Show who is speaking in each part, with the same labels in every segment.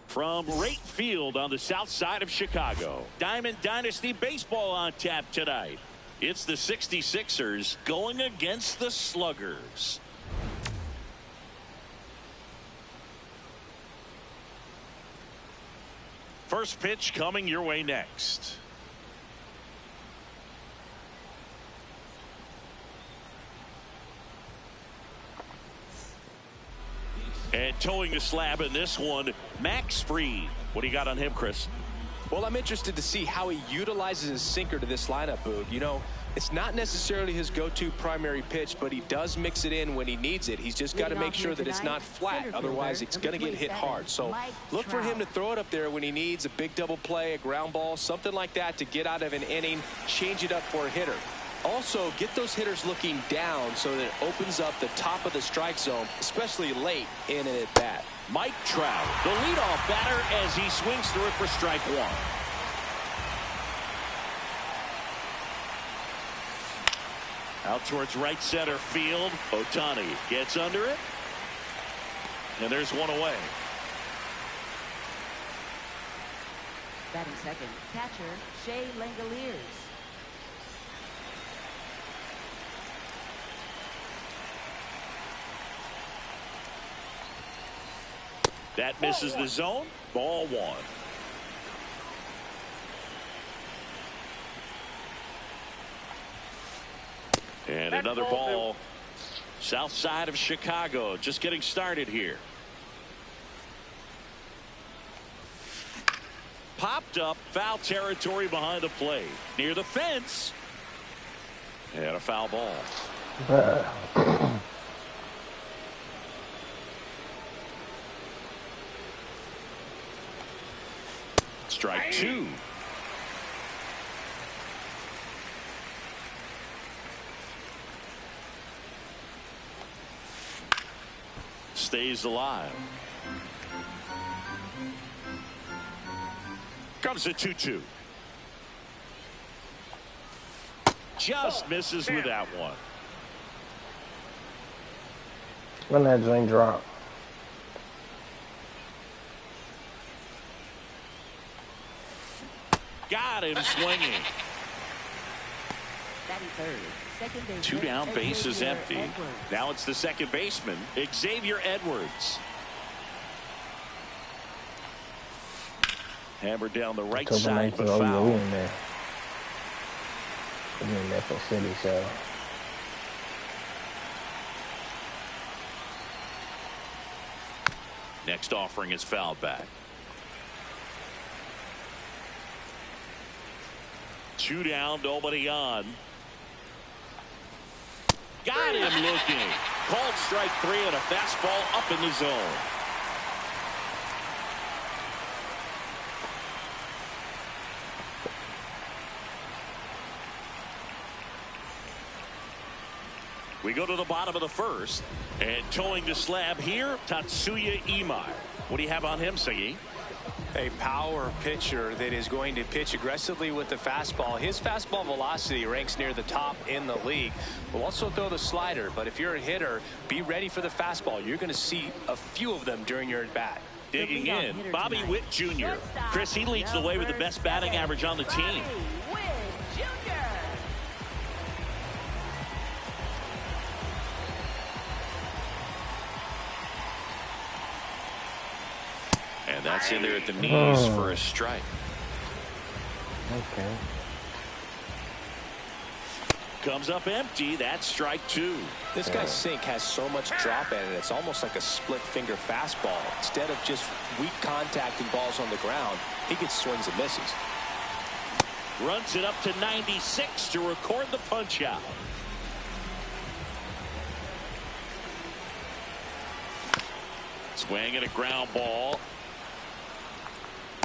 Speaker 1: From right field on the south side of Chicago, Diamond Dynasty Baseball on tap tonight. It's the 66ers going against the Sluggers. First pitch coming your way next. And towing the slab in this one, Max Fried. What do you got on him, Chris?
Speaker 2: Well, I'm interested to see how he utilizes his sinker to this lineup, Boog. You know, it's not necessarily his go-to primary pitch, but he does mix it in when he needs it. He's just got to make sure that it's not flat. Otherwise, it's going to get hit hard. So look for him to throw it up there when he needs a big double play, a ground ball, something like that to get out of an inning, change it up for a hitter. Also, get those hitters looking down so that it opens up the top of the strike zone, especially late in an at-bat.
Speaker 1: Mike Trout, the leadoff batter, as he swings through it for strike one. Out towards right center field. Ohtani gets under it. And there's one away.
Speaker 3: Batting second, catcher Shea Langoliers.
Speaker 1: That misses the zone. Ball one. And another ball. South side of Chicago. Just getting started here. Popped up. Foul territory behind the plate. Near the fence. And a foul ball. Strike two. Stays alive. Comes a 2-2. Just misses with that one.
Speaker 4: When that joint drop.
Speaker 1: Got him swinging. Two down, base is empty. Now it's the second baseman, Xavier Edwards. Hammered down the right side, but foul.
Speaker 4: In there. In Memphis City, so.
Speaker 1: Next offering is fouled back. Two down, nobody on. Got him looking. Called strike three and a fastball up in the zone. We go to the bottom of the first. And towing the slab here, Tatsuya Imai. What do you have on him, Siggy?
Speaker 2: A power pitcher that is going to pitch aggressively with the fastball. His fastball velocity ranks near the top in the league. Will also throw the slider, but if you're a hitter, be ready for the fastball. You're going to see a few of them during your at-bat.
Speaker 1: Digging in, Bobby Witt Jr. Chris, he leads the way with the best batting average on the team. And that's in there at the knees for a strike.
Speaker 4: Okay.
Speaker 1: comes up empty. That's strike 2.
Speaker 2: This guy's sink has so much drop in it. It's almost like a split finger fastball. Instead of just weak contact and balls on the ground, he gets swings and misses.
Speaker 1: Runs it up to 96 to record the punch out. Swing and a ground ball.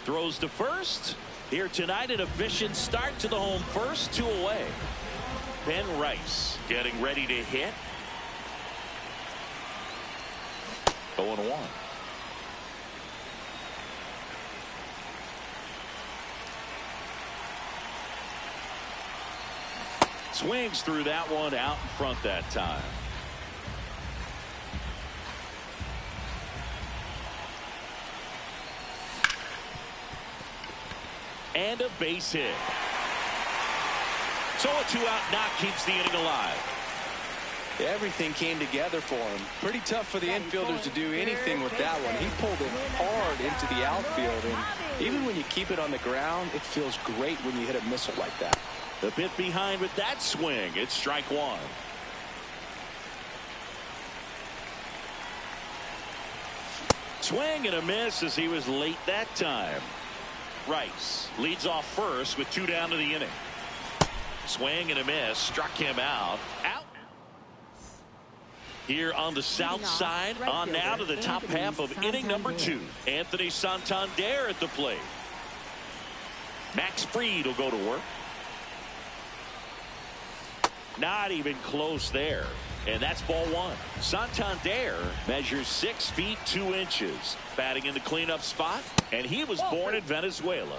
Speaker 1: Throws to first. Here tonight, an efficient start to the home first, 2 away. Ben Rice getting ready to hit. 0-1. Swings through that one out in front that time. And a base hit. So a 2-out knock keeps the inning alive.
Speaker 2: Everything came together for him. Pretty tough for the infielders to do anything with that one. He pulled it hard into the outfield, and even when you keep it on the ground, it feels great when you hit a missile like that.
Speaker 1: The bit behind with that swing. It's strike 1. Swing and a miss as he was late that time. Rice leads off first with 2 down to the inning. Swing and a miss. Struck him out. Here on the south side. On now to the top half of inning number 2. Anthony Santander at the plate. Max Fried will go to work. Not even close there. And that's ball 1. Santander measures 6 feet 2 inches. Batting in the cleanup spot. And he was born in Venezuela.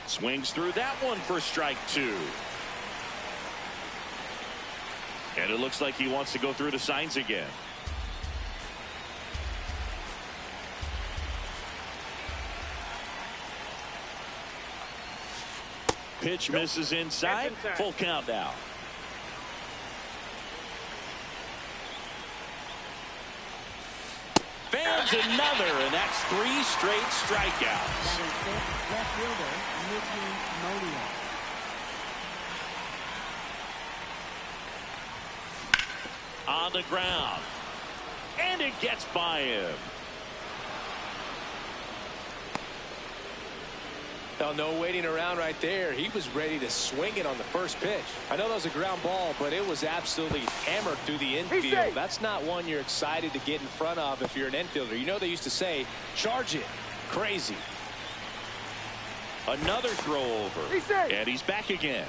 Speaker 1: Swings through that one for strike 2. And it looks like he wants to go through the signs again. Pitch misses inside. Full count now. Fans another, and that's 3 straight strikeouts.
Speaker 3: Left fielder, Mickey Modia.
Speaker 1: On the ground. And it gets by him.
Speaker 2: Now, no waiting around right there. He was ready to swing it on the first pitch. I know that was a ground ball, but it was absolutely hammered through the infield. That's not one you're excited to get in front of if you're an infielder. You know they used to say, charge it. Crazy.
Speaker 1: Another throw over. And he's back again.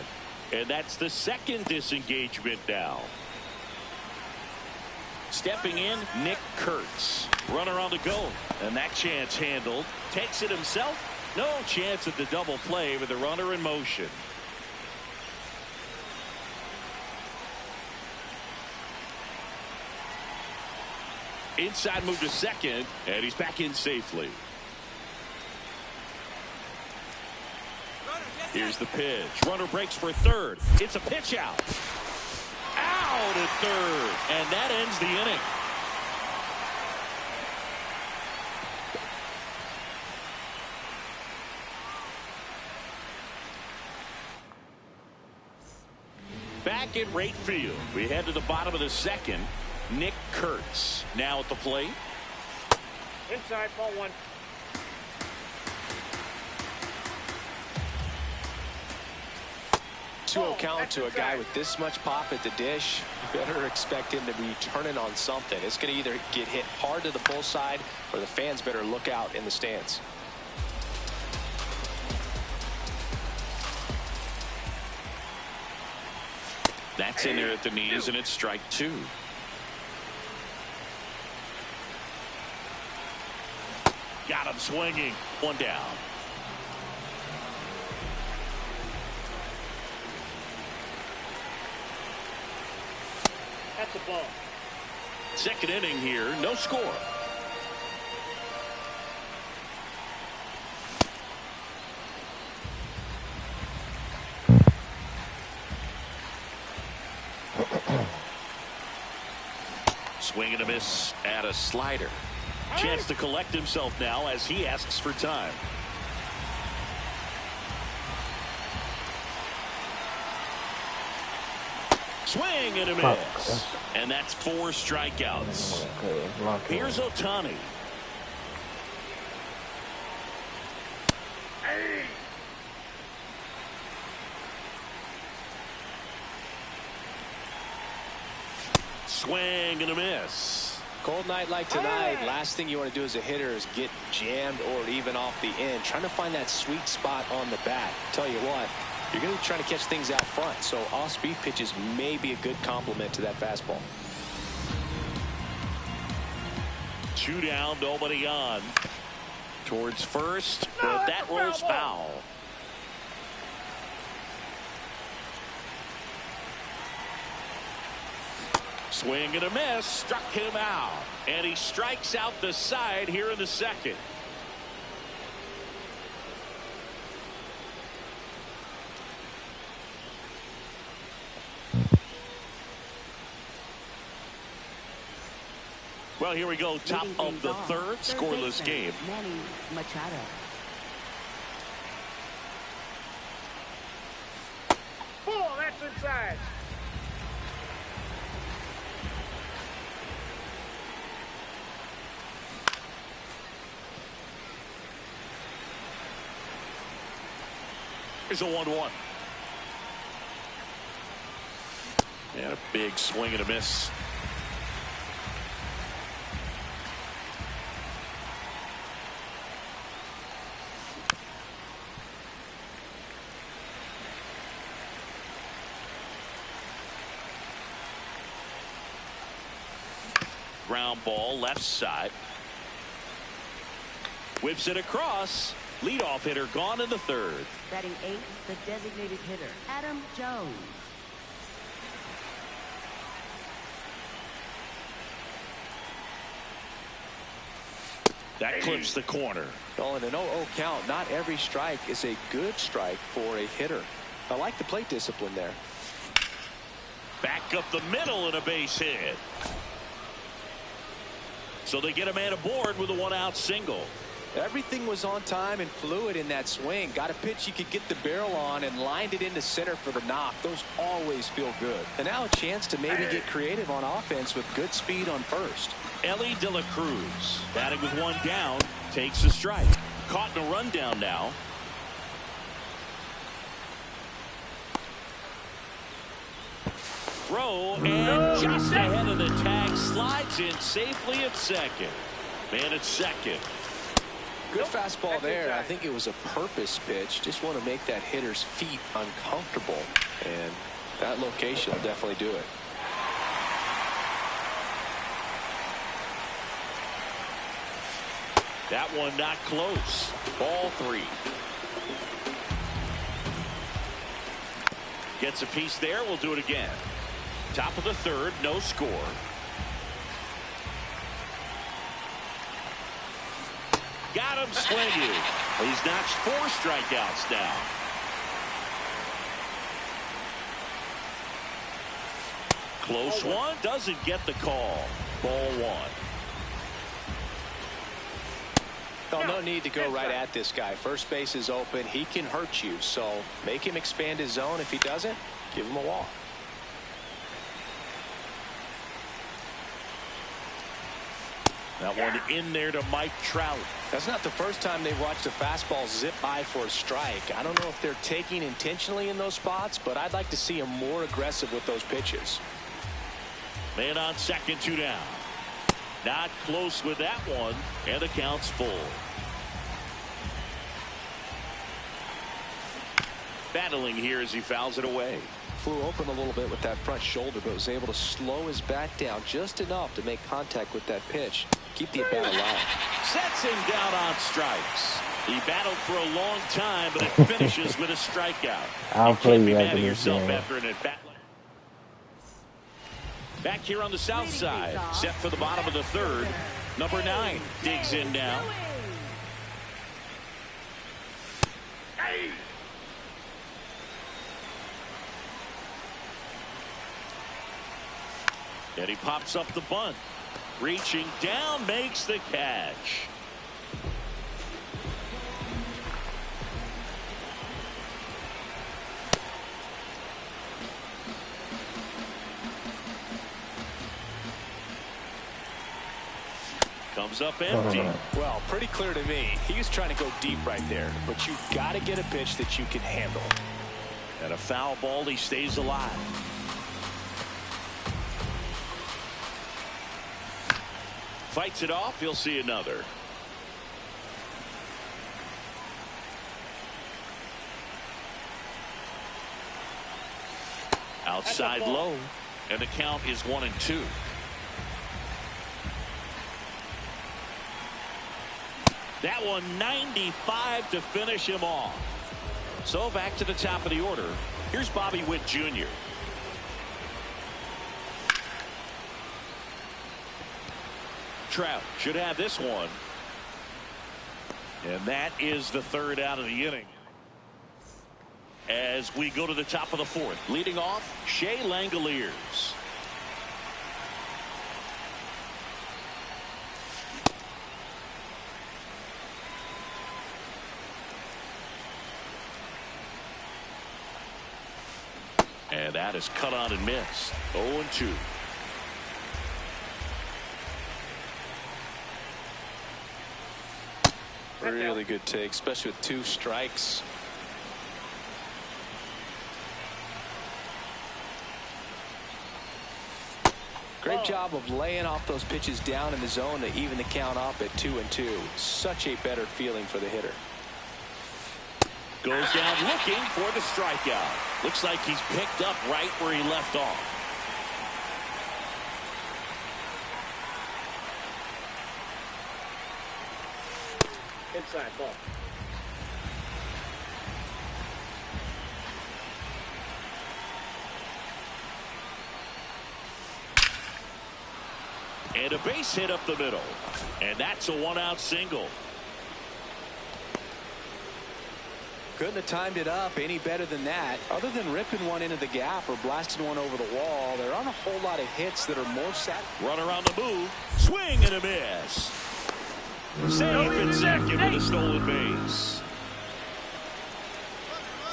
Speaker 1: And that's the second disengagement now. Stepping in, Nick Kurtz. Runner on the go. And that chance handled. Takes it himself. No chance at the double play with the runner in motion. Inside move to second. And he's back in safely. Here's the pitch. Runner breaks for third. It's a pitch out. Out at third. And that ends the inning. Back in right field. We head to the bottom of the second. Nick Kurtz now at the plate.
Speaker 5: Inside, ball 1.
Speaker 2: 2-0 count to a guy with this much pop at the dish. You better expect him to be turning on something. It's going to either get hit hard to the pull side or the fans better look out in the stands.
Speaker 1: That's in there at the knees, and it's strike 2. Got him swinging. 1 down.
Speaker 5: That's a ball.
Speaker 1: Second inning here, no score. miss at a slider. Chance to collect himself now as he asks for time. Swing and a miss. And that's 4 strikeouts. Here's Ohtani. Swing and a miss.
Speaker 2: Cold night like tonight, last thing you want to do as a hitter is get jammed or even off the end. Trying to find that sweet spot on the bat. Tell you what, you're going to be trying to catch things out front, so off-speed pitches may be a good complement to that fastball.
Speaker 1: 2 down, nobody on. Towards first, but that rolls foul. Swing and a miss, struck him out. And he strikes out the side here in the second. Well, here we go, top of the third, scoreless game.
Speaker 3: Manny Machado.
Speaker 5: Pull, that's inside.
Speaker 1: Here's a 1-1. And a big swing and a miss. Ground ball left side. Whips it across. Leadoff hitter gone in the third.
Speaker 3: Batting 8th, the designated hitter, Adam Jones.
Speaker 1: That clips the corner.
Speaker 2: Well, in an 0-0 count, not every strike is a good strike for a hitter. I like the plate discipline there.
Speaker 1: Back up the middle and a base hit. So they get a man aboard with a 1-out single.
Speaker 2: Everything was on time and fluid in that swing. Got a pitch he could get the barrel on and lined it into center for the knock. Those always feel good. And now a chance to maybe get creative on offense with good speed on first.
Speaker 1: Elly De La Cruz batting with 1 down, takes a strike. Caught in a rundown now. Throw and just ahead of the tag, slides in safely at second. Man at second.
Speaker 2: Good fastball there. I think it was a purpose pitch. Just want to make that hitter's feet uncomfortable. And that location will definitely do it.
Speaker 1: That one not close. Ball 3. Gets a piece there. We'll do it again. Top of the third. No score. Got him swinging. He's notched 4 strikeouts now. Close one. Doesn't get the call. Ball 1.
Speaker 2: Oh, no need to go right at this guy. First base is open. He can hurt you. So make him expand his zone. If he doesn't, give him a walk.
Speaker 1: That one in there to Mike Trout.
Speaker 2: That's not the first time they've watched a fastball zip by for a strike. I don't know if they're taking intentionally in those spots, but I'd like to see him more aggressive with those pitches.
Speaker 1: Man on second, 2 down. Not close with that one, and the count's full. Battling here as he fouls it away.
Speaker 2: Flew open a little bit with that front shoulder, but was able to slow his bat down just enough to make contact with that pitch. Keep the at-bat alive.
Speaker 1: Sets him down on strikes. He battled for a long time, but it finishes with a strikeout.
Speaker 4: I'll play you
Speaker 1: mad
Speaker 4: after
Speaker 1: at
Speaker 4: this
Speaker 1: yourself
Speaker 4: game.
Speaker 1: after an at-bat. Back here on the south side, set for the bottom of the third. Number 9 digs in now. And he pops up the bunt. Reaching down, makes the catch. Comes up empty.
Speaker 2: Well, pretty clear to me. He was trying to go deep right there, but you've got to get a pitch that you can handle.
Speaker 1: And a foul ball, he stays alive. Fights it off, he'll see another. Outside low, and the count is 1-2. That one 95 to finish him off. So back to the top of the order. Here's Bobby Witt Jr. Trout should have this one. And that is the third out of the inning. As we go to the top of the fourth, leading off, Shea Langoliers. And that is cut on and missed. 0-2.
Speaker 2: Really good take, especially with 2 strikes. Great job of laying off those pitches down in the zone to even the count up at 2-2. Such a better feeling for the hitter.
Speaker 1: Goes down looking for the strikeout. Looks like he's picked up right where he left off.
Speaker 5: Inside ball.
Speaker 1: And a base hit up the middle. And that's a 1-out single.
Speaker 2: Couldn't have timed it up any better than that. Other than ripping one into the gap or blasting one over the wall, there aren't a whole lot of hits that are more satisfying.
Speaker 1: Runner on the move. Swing and a miss. Safe at second with a stolen base.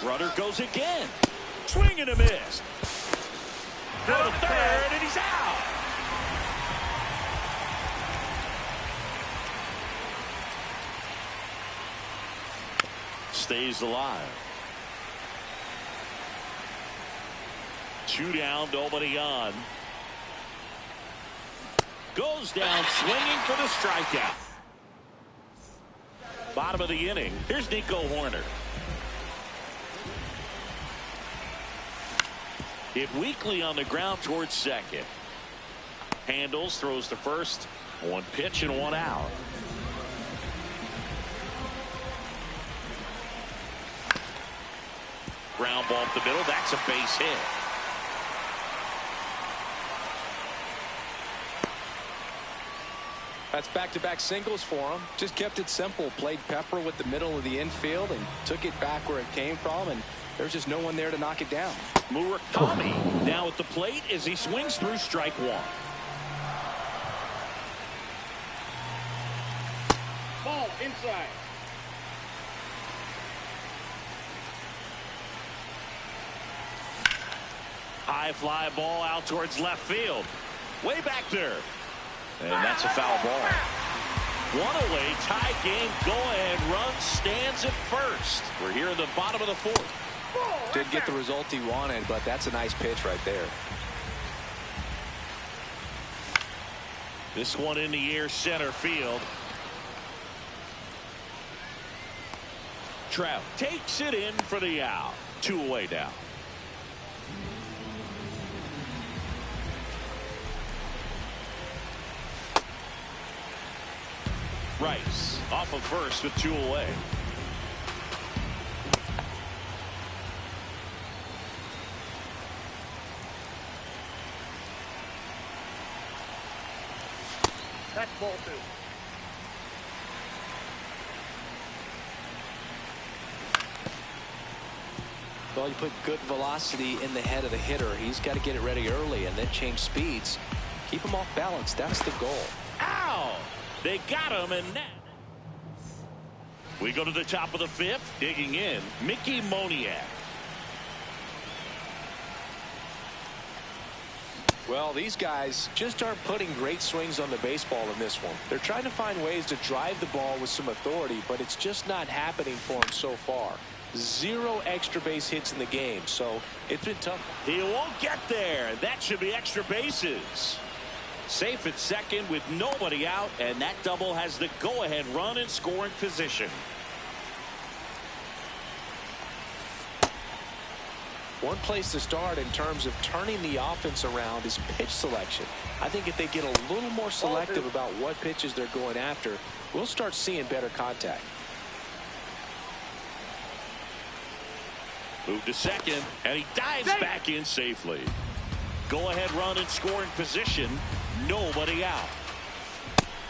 Speaker 1: Runner goes again. Swing and a miss. Go to third, and he's out. Stays alive. 2 down, nobody on. Goes down swinging for the strikeout. Bottom of the inning. Here's Nico Hoerner. Hit weakly on the ground towards second. Handles, throws to first. 1 pitch and 1 out. Ground ball up the middle. That's a base hit.
Speaker 2: That's back-to-back singles for him. Just kept it simple. Played pepper with the middle of the infield and took it back where it came from, and there's just no one there to knock it down.
Speaker 1: Murakami now at the plate as he swings through strike 1.
Speaker 5: Ball inside.
Speaker 1: High fly ball out towards left field. Way back there. And that's a foul ball. 1 away, tie game, go-ahead run stands at first. We're here in the bottom of the 4th.
Speaker 2: Didn't get the result he wanted, but that's a nice pitch right there.
Speaker 1: This one in the air, center field. Trout takes it in for the out. 2 away now. Rice off of first with 2 away.
Speaker 5: That's ball 2.
Speaker 2: Well, you put good velocity in the head of the hitter. He's got to get it ready early and then change speeds. Keep him off balance. That's the goal.
Speaker 1: Ow! They got him, and now we go to the top of the fifth. Digging in, Mickey Moniak.
Speaker 2: Well, these guys just aren't putting great swings on the baseball in this one. They're trying to find ways to drive the ball with some authority, but it's just not happening for them so far. 0 extra base hits in the game, so it's been tough.
Speaker 1: He won't get there. That should be extra bases. Safe at second with nobody out, and that double has the go-ahead run in scoring position.
Speaker 2: One place to start in terms of turning the offense around is pitch selection. I think if they get a little more selective about what pitches they're going after, we'll start seeing better contact.
Speaker 1: Move to second, and he dives back in safely. Go-ahead run in scoring position. Nobody out.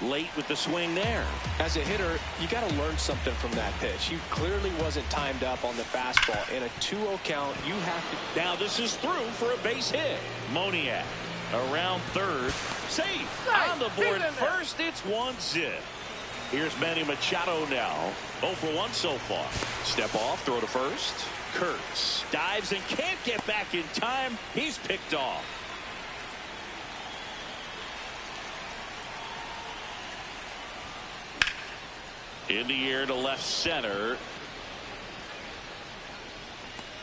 Speaker 1: Late with the swing there.
Speaker 2: As a hitter, you got to learn something from that pitch. He clearly wasn't timed up on the fastball. In a 2-0 count, you have to.
Speaker 1: Now this is through for a base hit. Moniak around third. Safe. On the board first. It's 1-0. Here's Manny Machado now. 0 for 1 so far. Step off, throw to first. Kurtz dives and can't get back in time. He's picked off. In the air to left center.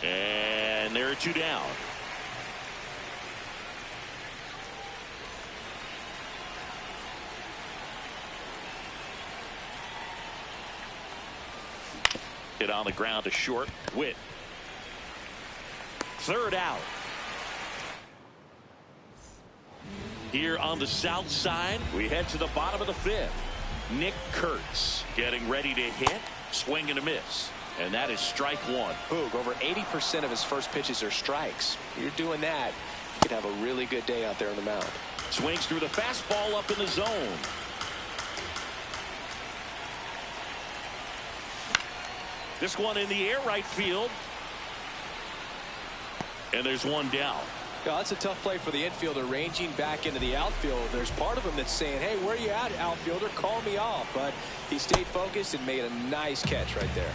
Speaker 1: And there are 2 down. Hit on the ground to short. Witt. Third out. Here on the south side, we head to the bottom of the fifth. Nick Kurtz getting ready to hit. Swing and a miss. And that is strike 1.
Speaker 2: Boog, over 80% of his first pitches are strikes. You're doing that, you could have a really good day out there on the mound.
Speaker 1: Swings through the fastball up in the zone. This one in the air right field. And there's 1 down.
Speaker 2: Yeah, that's a tough play for the infielder, ranging back into the outfield. There's part of him that's saying, hey, where you at, outfielder? Call me off. But he stayed focused and made a nice catch right there.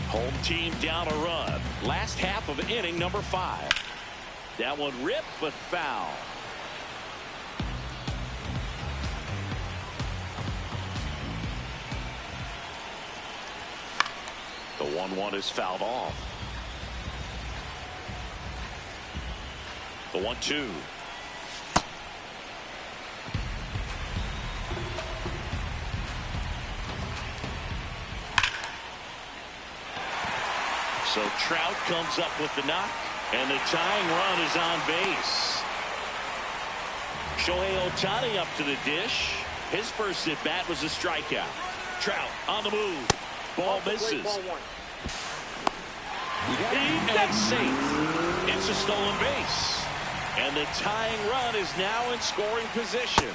Speaker 1: Home team down a run. Last half of inning number 5. That one ripped but foul. The 1-1 is fouled off. The 1-2. So Trout comes up with the knock, and the tying run is on base. Shohei Ohtani up to the dish. His first at bat was a strikeout. Trout on the move. Ball misses. And safe. It's a stolen base. And the tying run is now in scoring position.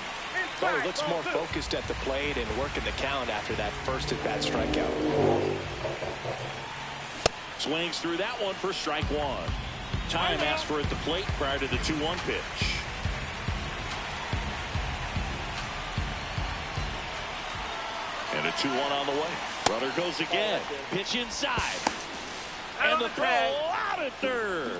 Speaker 2: Well, he looks more focused at the plate and working the count after that first at bat strikeout.
Speaker 1: Swings through that one for strike 1. Time asked for at the plate prior to the 2-1 pitch. And a 2-1 on the way. Runner goes again. Pitch inside. And the throw out at third.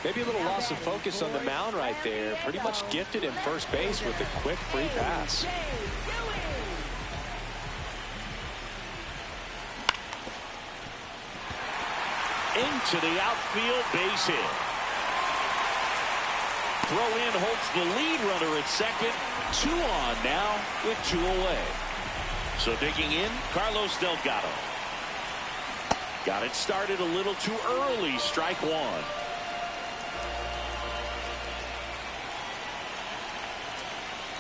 Speaker 2: Maybe a little loss of focus on the mound right there. Pretty much gifted him first base with a quick free pass.
Speaker 1: Into the outfield, base hit. Throw in holds the lead runner at second. 2 on now with 2 away. So digging in, Carlos Delgado. Got it started a little too early. Strike 1.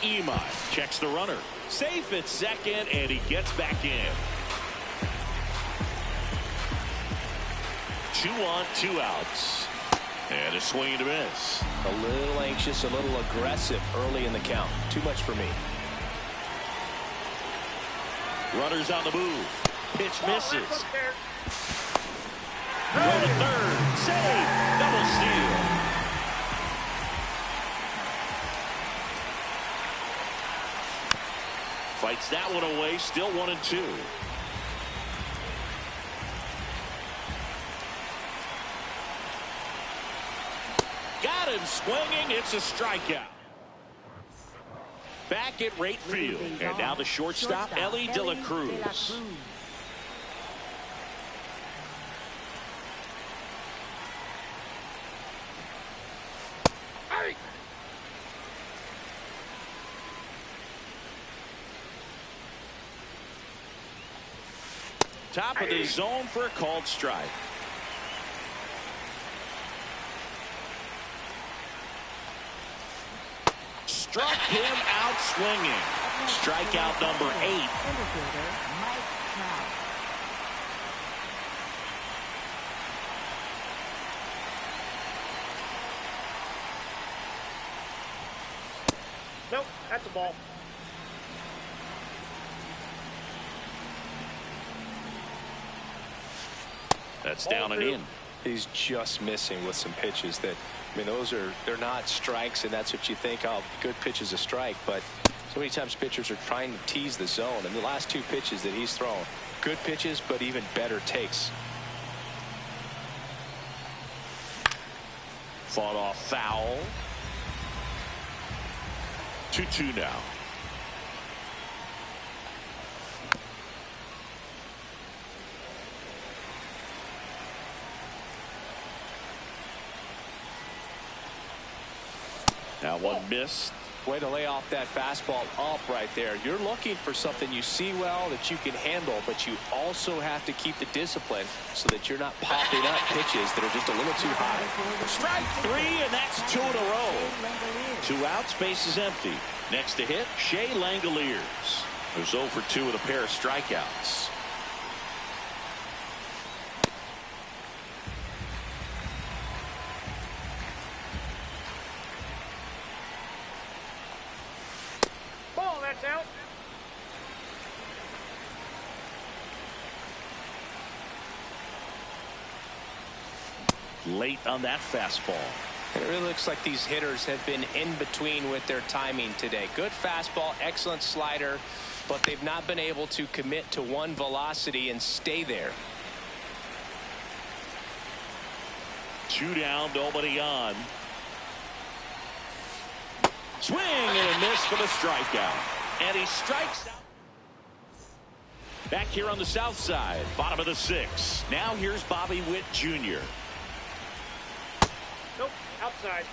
Speaker 1: Imai checks the runner. Safe at second, and he gets back in. 2 on, 2 outs. And a swing and a miss.
Speaker 2: A little anxious, a little aggressive early in the count. Too much for me.
Speaker 1: Runners on the move. Pitch misses.
Speaker 5: Left hook there.
Speaker 1: Throw to third. Save. Double steal. Fights that one away. Still 1-2. Got him swinging. It's a strikeout. Back at right field. And now the shortstop, Elly De La Cruz. Top of the zone for a called strike. Struck him out swinging. Strikeout number 8.
Speaker 3: Infielder Mike Trout.
Speaker 5: Nope, that's a ball.
Speaker 1: That's down and in.
Speaker 2: He's just missing with some pitches that, I mean, they're not strikes, and that's what you think, oh, good pitch is a strike, but so many times pitchers are trying to tease the zone, and the last 2 pitches that he's thrown, good pitches, but even better takes.
Speaker 1: Fought off foul. 2-2 now. Now one missed.
Speaker 2: Way to lay off that fastball up right there. You're looking for something you see well that you can handle, but you also have to keep the discipline so that you're not popping up pitches that are just a little too high.
Speaker 1: Strike 3, and that's 2 in a row. 2 outs, base is empty. Next to hit, Shea Langoliers, who's 0 for 2 with a pair of strikeouts.
Speaker 5: Ball, that's out.
Speaker 1: Late on that fastball.
Speaker 2: It really looks like these hitters have been in between with their timing today. Good fastball, excellent slider, but they've not been able to commit to one velocity and stay there.
Speaker 1: 2 down, nobody on. Swing and a miss for the strikeout. And he strikes out. Back here on the south side, bottom of the 6th. Now here's Bobby Witt Jr.
Speaker 5: Nope, outside.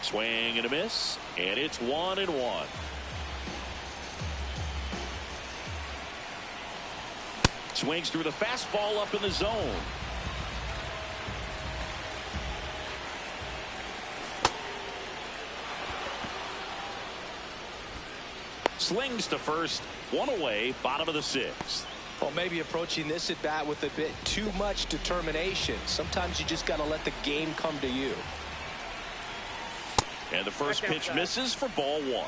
Speaker 1: Swing and a miss, and it's 1-1. Swings through the fastball up in the zone. Slings to first, 1 away, bottom of the 6th.
Speaker 2: Well, maybe approaching this at bat with a bit too much determination. Sometimes you just got to let the game come to you.
Speaker 1: And the first pitch misses for ball 1.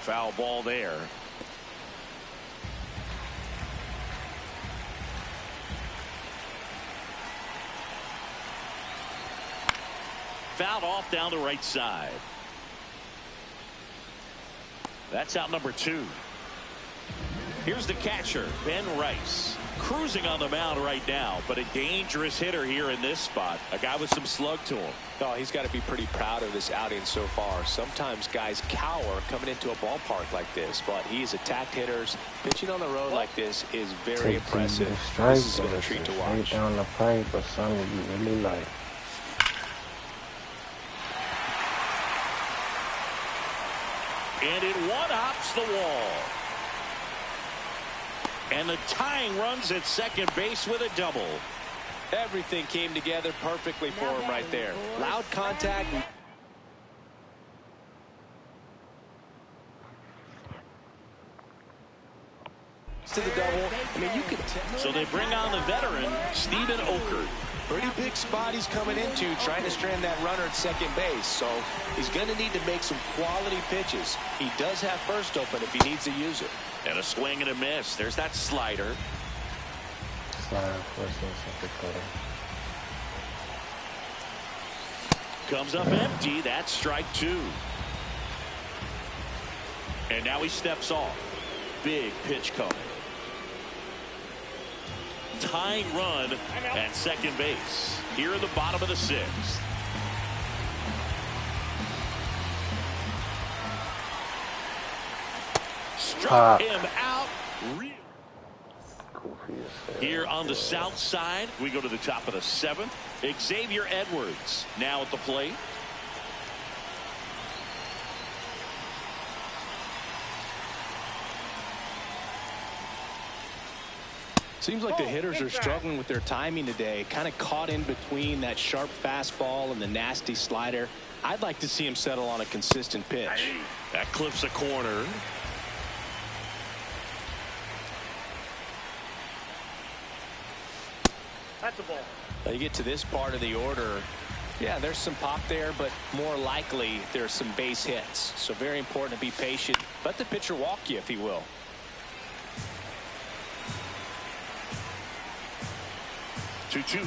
Speaker 1: Foul ball there. Fouled off down the right side. That's out number 2. Here's the catcher, Ben Rice. Cruising on the mound right now, but a dangerous hitter here in this spot. A guy with some slug to him.
Speaker 2: Oh, he's got to be pretty proud of this outing so far. Sometimes guys cower coming into a ballpark like this, but he's attacked hitters. Pitching on the road like this is very impressive. This has been a treat to watch.
Speaker 4: Straight down the pipe or something you really like.
Speaker 1: And it one-hops the wall. And the tying runs at second base with a double.
Speaker 2: Everything came together perfectly for him right there. Loud contact. To the double. I mean, you could tell.
Speaker 1: So they bring on the veteran, Steven Okert.
Speaker 2: Pretty big spot he's coming into, trying to strand that runner at second base. So he's going to need to make some quality pitches. He does have first open if he needs to use it.
Speaker 1: And a swing and a miss. There's that slider.
Speaker 4: Slider first and second cutter.
Speaker 1: Comes up empty. That's strike two. And now he steps off. Big pitch coming. Tying run at second base here in the bottom of the sixth. Struck him out. Here on the south side, we go to the top of the seventh. Xavier Edwards now at the plate.
Speaker 2: Seems like the hitters are struggling with their timing today. Kind of caught in between that sharp fastball and the nasty slider. I'd like to see him settle on a consistent pitch.
Speaker 1: That clips a corner.
Speaker 5: That's a ball.
Speaker 2: Now you get to this part of the order. Yeah, there's some pop there, but more likely there's some base hits. So very important to be patient. Let the pitcher walk you if he will.
Speaker 1: Two.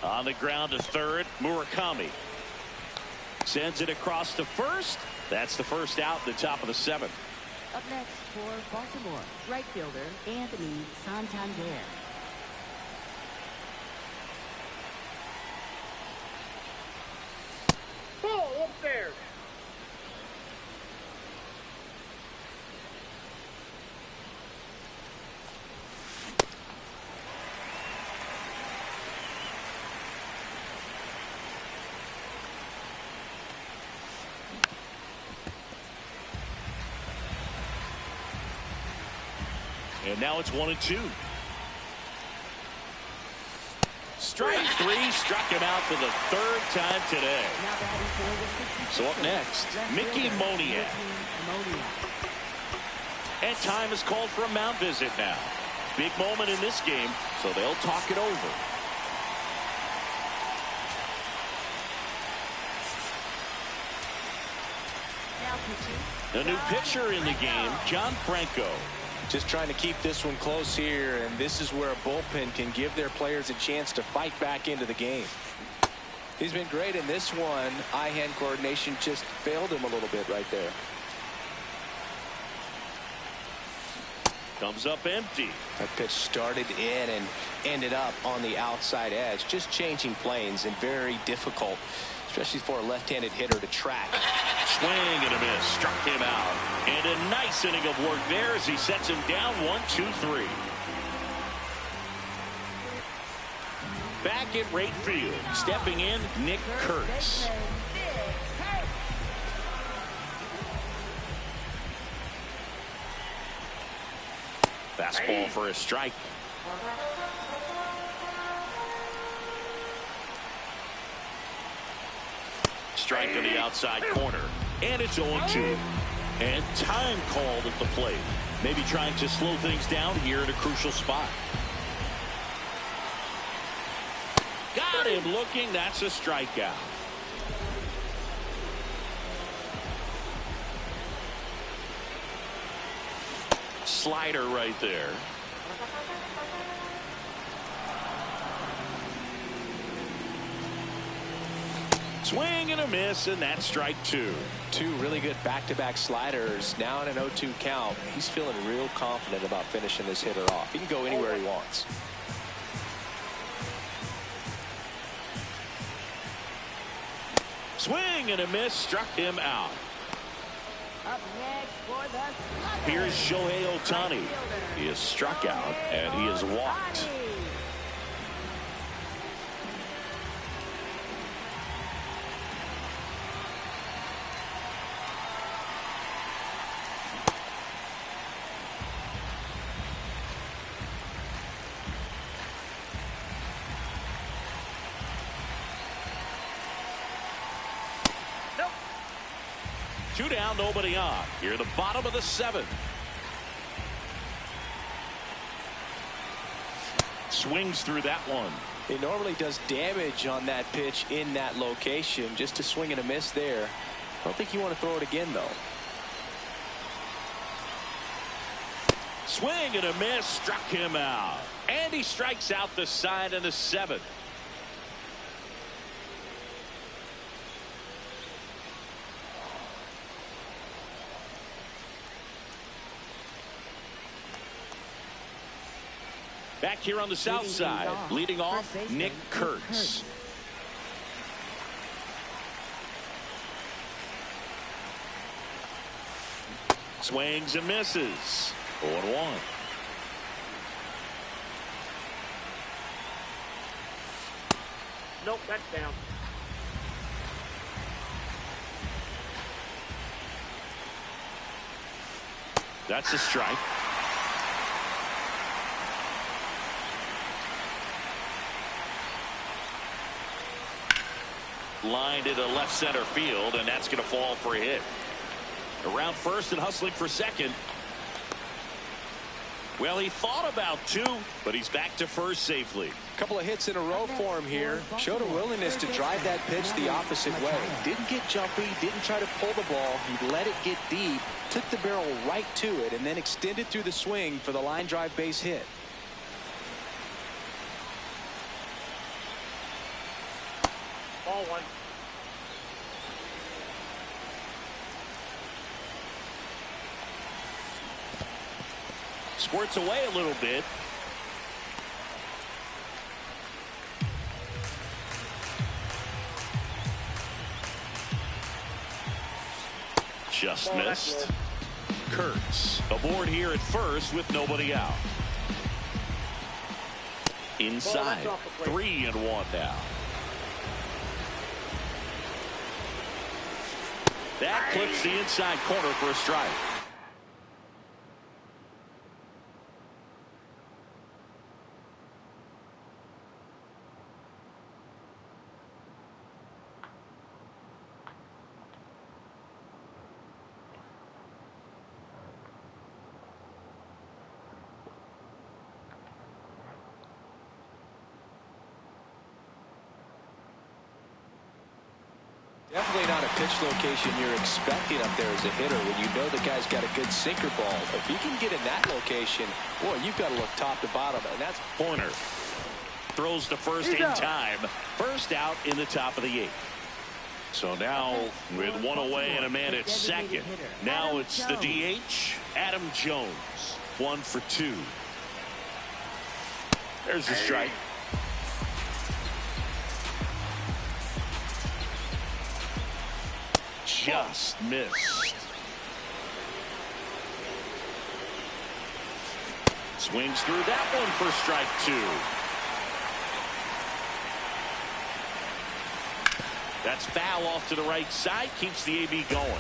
Speaker 1: On the ground to third, Murakami sends it across to first. That's the first out in the top of the seventh.
Speaker 3: Up next for Baltimore, right fielder Anthony Santander.
Speaker 5: Ball upstairs.
Speaker 1: And now it's 1-2. Strike three, struck him out for the third time today. So up next, Mickey Moniak. And time is called for a mound visit now. Big moment in this game, so they'll talk it over. The new pitcher in the game, John Franco.
Speaker 2: Just trying to keep this one close here, and this is where a bullpen can give their players a chance to fight back into the game. He's been great in this one. Eye-hand coordination just failed him a little bit right there.
Speaker 1: Comes up empty.
Speaker 2: That pitch started in and ended up on the outside edge. Just changing planes and very difficult, especially for a left-handed hitter to track.
Speaker 1: Swing and a miss. Struck him out. And a nice inning of work there as he sets him down 1-2-3. Back at right field. Stepping in, Nick Kurtz. Fastball for a strike. Strike to the outside corner. And it's 0-2. And time called at the plate. Maybe trying to slow things down here in a crucial spot. Got him looking. That's a strikeout. Slider right there. Swing and a miss, and that's strike two.
Speaker 2: Two really good back-to-back sliders. Now in an 0-2 count. He's feeling real confident about finishing this hitter off. He can go anywhere he wants.
Speaker 1: Swing and a miss, struck him out.
Speaker 3: Up next for the
Speaker 1: Here's Shohei Ohtani. He is struck out and he is walked. Two down, nobody on. Here at the bottom of the seventh. Swings through that one.
Speaker 2: He normally does damage on that pitch in that location. Just a swing and a miss there. I don't think you want to throw it again, though.
Speaker 1: Swing and a miss, struck him out. And he strikes out the side in the 7th. Back here on the south side, leading off, Nick Kurtz. Swings and misses. 0-1.
Speaker 5: Nope, that's down.
Speaker 1: That's a strike. Lined into left center field, and that's going to fall for a hit. Around first and hustling for second. Well, he thought about 2, but he's back to first safely.
Speaker 2: A couple of hits in a row for him here. Showed a willingness to drive that pitch the opposite way. Didn't get jumpy, didn't try to pull the ball. He let it get deep, took the barrel right to it, and then extended through the swing for the line drive base hit.
Speaker 5: Ball 1.
Speaker 1: Squirts away a little bit. Just missed. Kurtz aboard here at first with nobody out. Inside. 3-1 now. That clips the inside corner for a strike.
Speaker 2: Definitely not a pitch location you're expecting up there as a hitter when you know the guy's got a good sinker ball. If you can get in that location, boy, you've got to look top to bottom. And that's
Speaker 1: Horner throws to first in time. First out in the top of the 8th. So now with 1 away and a man at second. Now it's the DH, Adam Jones. 1 for 2. There's the strike. Just missed. Swings through that one for strike 2. That's foul off to the right side. Keeps the AB going.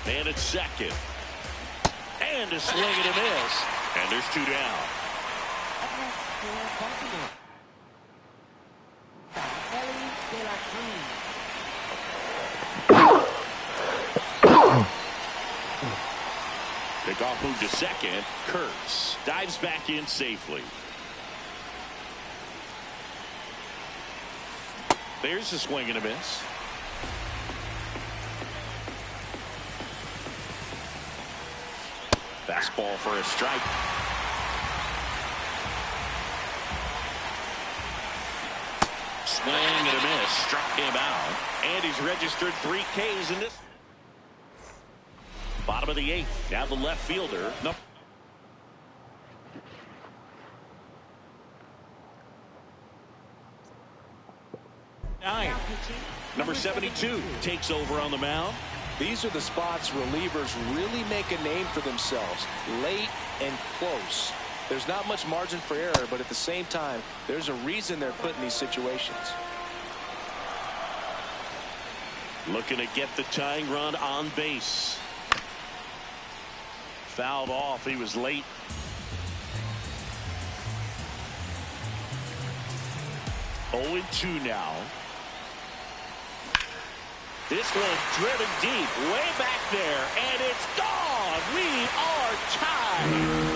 Speaker 1: Man at second. And a swing and a miss. And there's 2 down. Pickoff move to second. Kurtz dives back in safely. There's a swing and a miss. Fastball for a strike. Swing and a miss. Struck him out. And he's registered 3 Ks in this. Bottom of the 8th. Now the left fielder. Number 72 takes over on the mound.
Speaker 2: These are the spots relievers really make a name for themselves. Late and close. There's not much margin for error, but at the same time, there's a reason they're put in these situations.
Speaker 1: Looking to get the tying run on base. Fouled off. He was late. Oh, 2 now. This one driven deep, way back there, and it's gone. We are tied.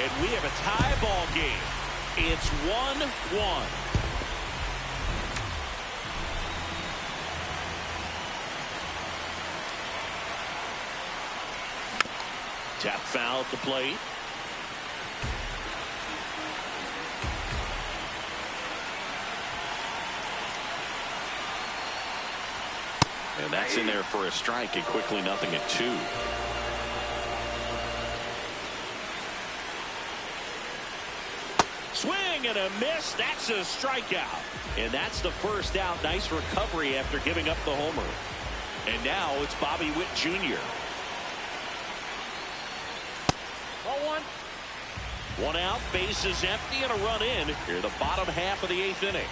Speaker 1: And we have a tie ball game. It's 1-1. Tap foul at the plate. And that's in there for a strike, and quickly 0-2. Swing and a miss. That's a strikeout. And that's the first out. Nice recovery after giving up the homer. And now it's Bobby Witt Jr.
Speaker 5: Ball 1.
Speaker 1: One out, bases empty, and a run in here the bottom half of the 8th inning.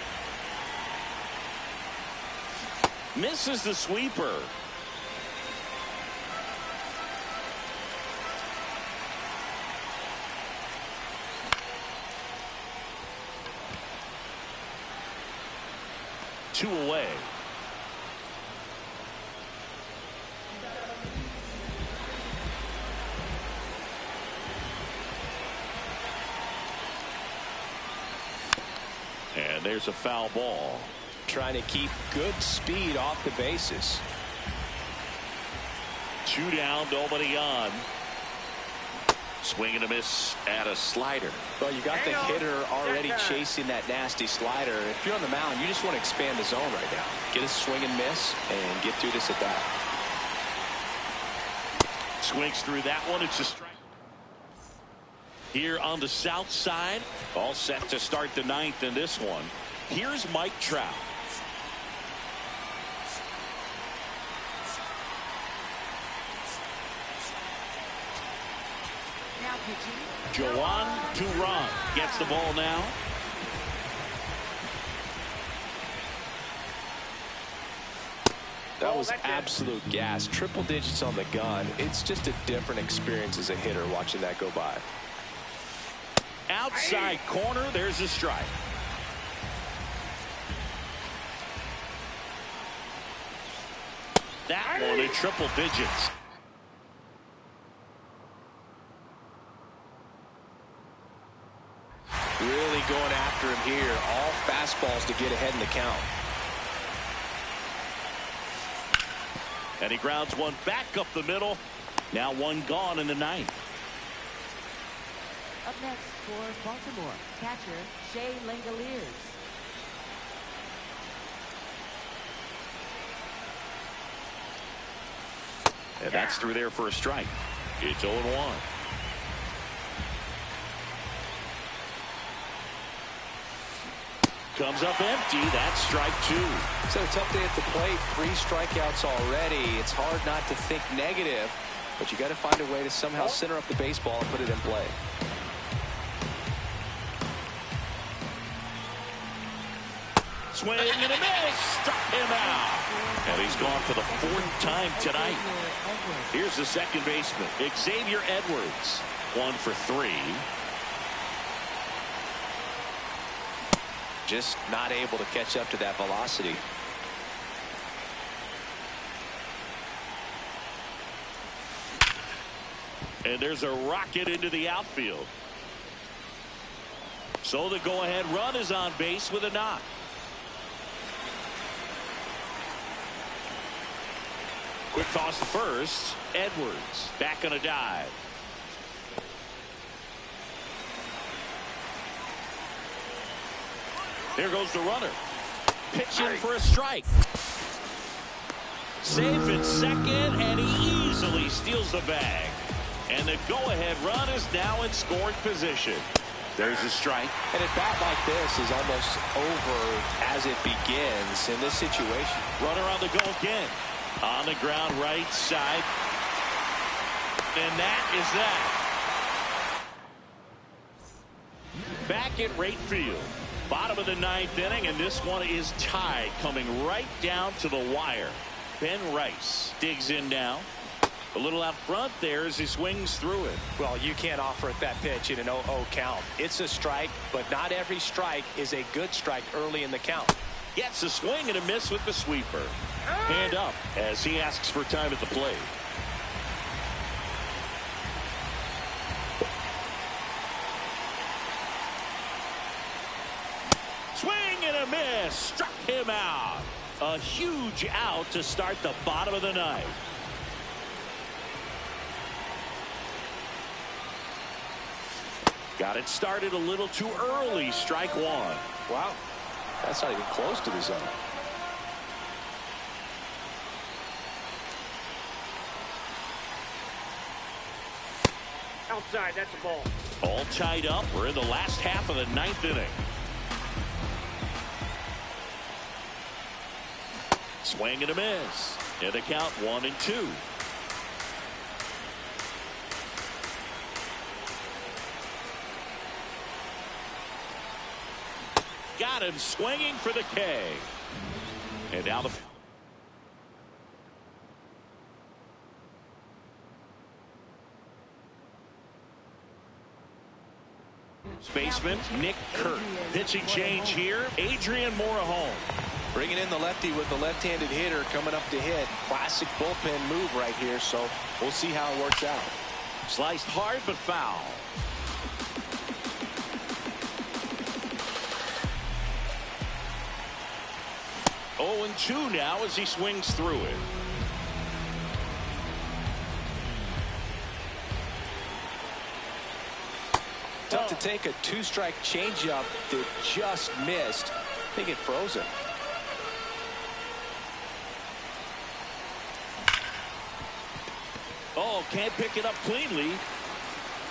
Speaker 1: Misses the sweeper. Two away. And there's a foul ball.
Speaker 2: Trying to keep good speed off the bases.
Speaker 1: 2 down, nobody on. Swing and a miss at a slider.
Speaker 2: Well, you got the hitter already chasing that nasty slider. If you're on the mound, you just want to expand the zone right now. Get a swing and miss and get through this at bat.
Speaker 1: Swings through that one. It's a strike. Here on the south side, all set to start the 9th in this one. Here's Mike Trout.
Speaker 3: Now pitching.
Speaker 1: Joan Duran gets the ball now.
Speaker 2: That was absolute gas. Triple digits on the gun. It's just a different experience as a hitter watching that go by.
Speaker 1: Outside corner, there's a strike. That one in triple digits.
Speaker 2: Really going after him here. All fastballs to get ahead in the count.
Speaker 1: And he grounds one back up the middle. Now one gone in the 9th.
Speaker 3: Up next for Baltimore, catcher Shea Langoliers.
Speaker 1: And that's through there for a strike. It's 0-1. Comes up empty. That's strike 2.
Speaker 2: So a tough day at the plate. 3 strikeouts already. It's hard not to think negative, but you got to find a way to somehow center up the baseball and put it in play.
Speaker 1: Swing and a miss. Struck him out. And he's gone for the 4th time tonight. Here's the second baseman, Xavier Edwards. 1 for 3.
Speaker 2: Just not able to catch up to that velocity.
Speaker 1: And there's a rocket into the outfield. So the go-ahead run is on base with a knock. Quick toss to first. Edwards back on a dive. There goes the runner. Pitching for a strike. Safe at second, and he easily steals the bag. And the go-ahead run is now in scoring position. There's a strike.
Speaker 2: And a bat like this is almost over as it begins in this situation.
Speaker 1: Runner on the go again. On the ground right side. And that is that. Back at right field. Bottom of the 9th inning, and this one is tied, coming right down to the wire. Ben Rice digs in now. A little out front there as he swings through it.
Speaker 2: Well, you can't offer it that pitch in an 0-0 count. It's a strike, but not every strike is a good strike early in the count.
Speaker 1: Gets a swing and a miss with the sweeper. Hand up as he asks for time at the plate. struck him out. A huge out to start the bottom of the ninth. Got it started a little too early. Strike one.
Speaker 2: Wow. That's not even close to the zone.
Speaker 5: Outside, that's a ball.
Speaker 1: All tied up. We're in the last half of the ninth inning. Swing and a miss. And the count 1-2. Got him swinging for the K. And now the baseman Nick Kurt. Pitching change here. Adrian Morejon.
Speaker 2: Bringing in the lefty with the left-handed hitter coming up to hit. Classic bullpen move right here, so we'll see how it works out.
Speaker 1: Sliced hard but foul. Oh, 0-2 now as he swings through it.
Speaker 2: Tough to take a two-strike changeup that just missed. I think it froze him.
Speaker 1: Oh, can't pick it up cleanly.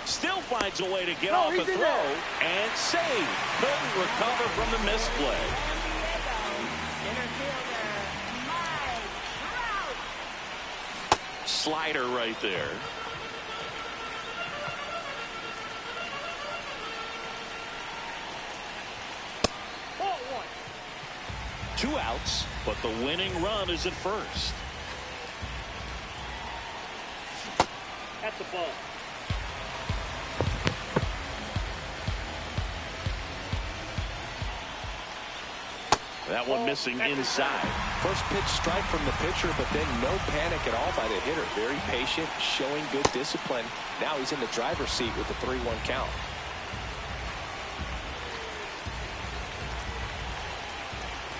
Speaker 1: Still finds a way to get off a throw and save. Couldn't recover from the misplay. Slider right there.
Speaker 5: Ball one.
Speaker 1: 2 outs, but the winning run is at first.
Speaker 5: That's a ball.
Speaker 1: That one missing inside.
Speaker 2: First pitch strike from the pitcher, but then no panic at all by the hitter. Very patient, showing good discipline. Now he's in the driver's seat with the 3-1 count.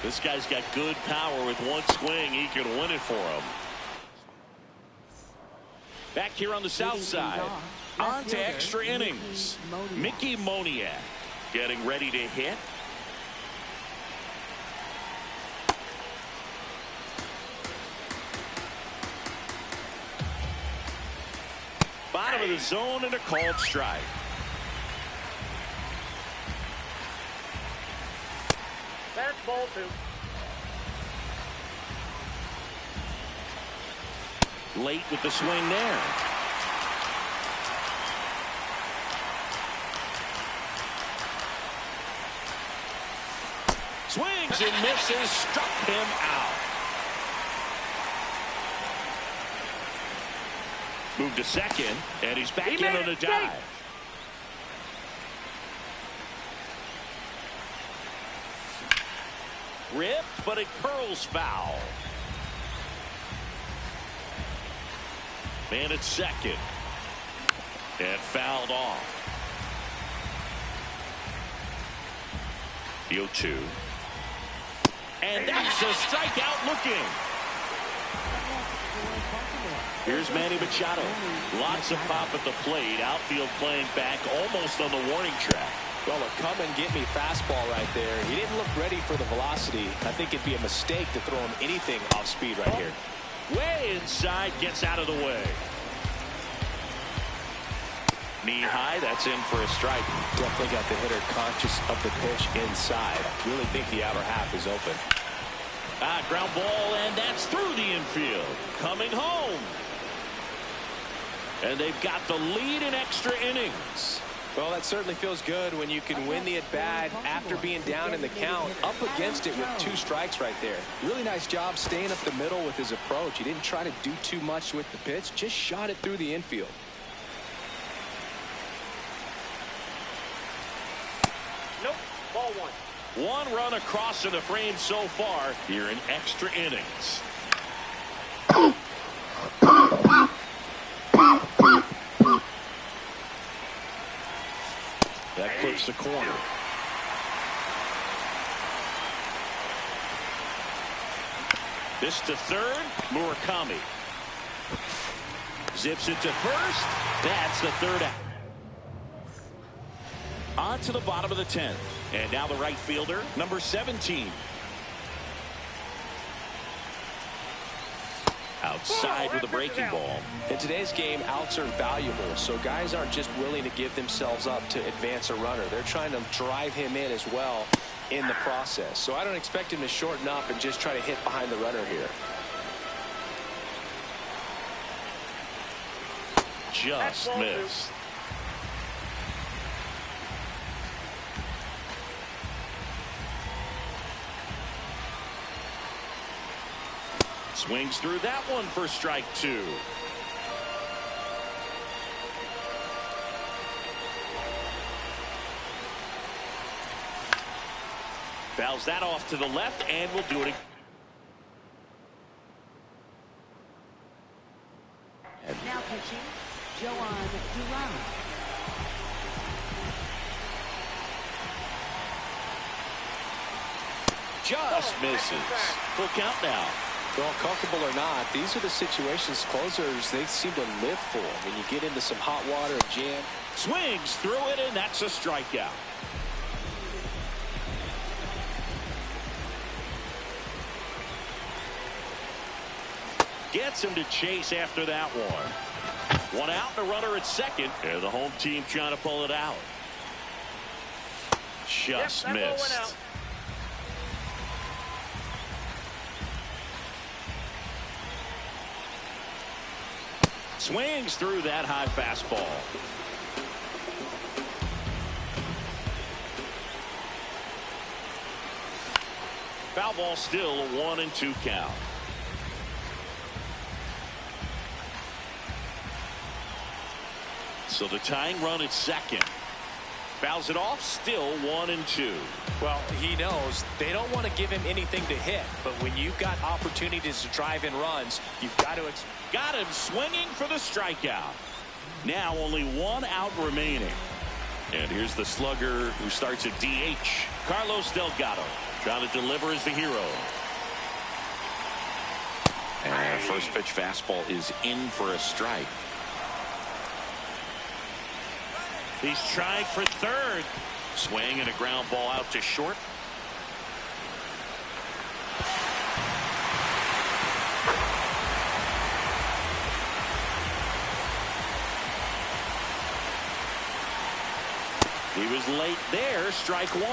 Speaker 1: This guy's got good power. With one swing, he can win it for him. Back here on the south side. On to extra innings. Mickey Moniak getting ready to hit. Bottom of the zone and a called strike.
Speaker 5: That's ball two.
Speaker 1: Late with the swing there. Swings and misses, struck him out. Moved to second, and he's back in on a dive. Ripped, but it curls foul. Man at second. And fouled off. The 0-2. And that's a strikeout looking. Here's Manny Machado. Lots of pop at the plate. Outfield playing back almost on the warning track.
Speaker 2: Well, a come and get me fastball right there. He didn't look ready for the velocity. I think it'd be a mistake to throw him anything off speed right here.
Speaker 1: Way inside, gets out of the way. Knee high, that's in for a strike.
Speaker 2: Definitely got the hitter conscious of the pitch inside. Really think the outer half is open.
Speaker 1: Ground ball, and that's through the infield. Coming home. And they've got the lead in extra innings.
Speaker 2: Well, that certainly feels good when you can win the at-bat after being down in the count, up against it with 2 strikes right there. Really nice job staying up the middle with his approach. He didn't try to do too much with the pitch, just shot it through the infield.
Speaker 5: Nope, ball one.
Speaker 1: 1 run across in the frame so far here in extra innings. That clips the corner. This to third, Murakami. Zips it to first. That's the third out. On to the bottom of the 10th. And now the right fielder, number 17. Outside with a breaking ball.
Speaker 2: In today's game, outs are valuable, so guys aren't just willing to give themselves up to advance a runner. They're trying to drive him in as well in the process. So I don't expect him to shorten up and just try to hit behind the runner here.
Speaker 1: Just missed. Swings through that one for strike 2. Fouls that off to the left, and we'll do it again.
Speaker 3: Now pitching, Joan Duran.
Speaker 1: Just misses. Full count now.
Speaker 2: Well, comfortable or not, these are the situations closers they seem to live for. When you get into some hot water and jam.
Speaker 1: Swings through it, and that's a strikeout. Gets him to chase after that one. One out and a runner at second. And the home team trying to pull it out. Just missed. Swings through that high fastball. Foul ball, still a 1-2 count. So the tying run at second. Fouls it off, still 1-2.
Speaker 2: Well, he knows they don't want to give him anything to hit, but when you've got opportunities to drive in runs, you've got to.
Speaker 1: Got him swinging for the strikeout. Now only one out remaining. And here's the slugger who starts at DH, Carlos Delgado, trying to deliver as the hero. And first pitch fastball is in for a strike. He's trying for third. Swing and a ground ball out to short. He was late there, strike 1.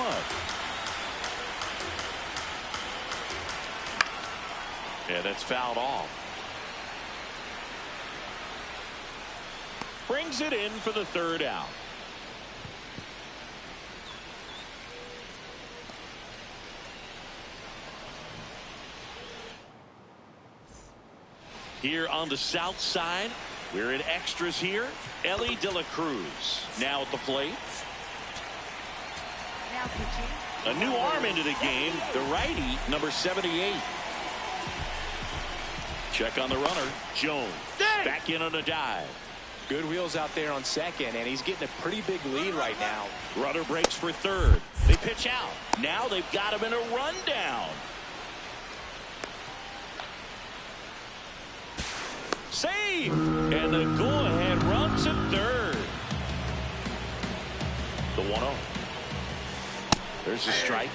Speaker 1: Yeah, that's fouled off. Brings it in for the third out. Here on the south side, we're in extras here. Elly De La Cruz now at the plate.
Speaker 3: Now pitching.
Speaker 1: A new arm into the game, the righty, number 78. Check on the runner, Jones. Back in on a dive.
Speaker 2: Good wheels out there on second, and he's getting a pretty big lead right now.
Speaker 1: Runner breaks for third. They pitch out. Now they've got him in a rundown. Save! And the go-ahead runs at third. The 1-0. There's a strike.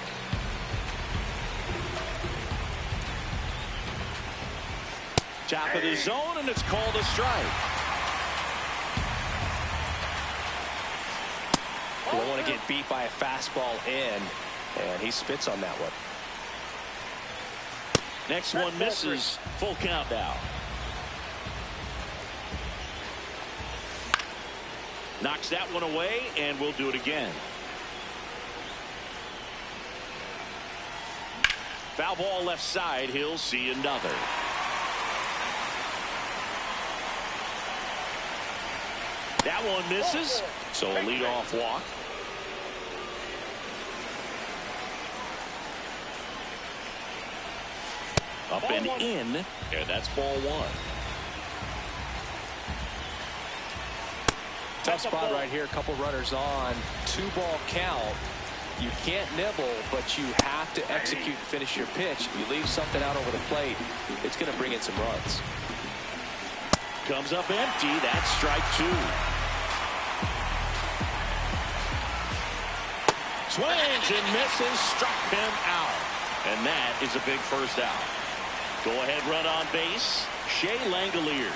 Speaker 1: Top of the zone, and it's called a strike.
Speaker 2: You don't want to get beat by a fastball in, and he spits on that one.
Speaker 1: Next one misses. Full count now. Knocks that one away, and we'll do it again. Foul ball left side. He'll see another. That one misses, so a leadoff walk. Up and in, and that's ball 1.
Speaker 2: Tough spot right here. A couple runners on. 2-ball count. You can't nibble, but you have to execute and finish your pitch. If you leave something out over the plate, it's going to bring in some runs.
Speaker 1: Comes up empty. That's strike 2. Swings and misses. Struck him out. And that is a big first out. Go-ahead run on base. Shea Langoliers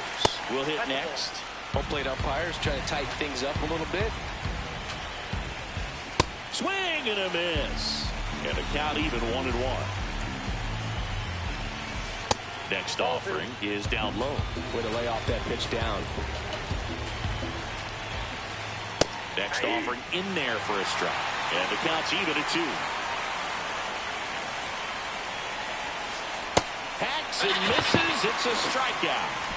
Speaker 1: will hit next.
Speaker 2: Home plate umpires trying to tighten things up a little bit.
Speaker 1: Swing and a miss. And a count even 1-1. Next offering is down low.
Speaker 2: Way to lay off that pitch down.
Speaker 1: Next offering in there for a strike. And the count's even at 2. Hacks and misses. It's a strikeout.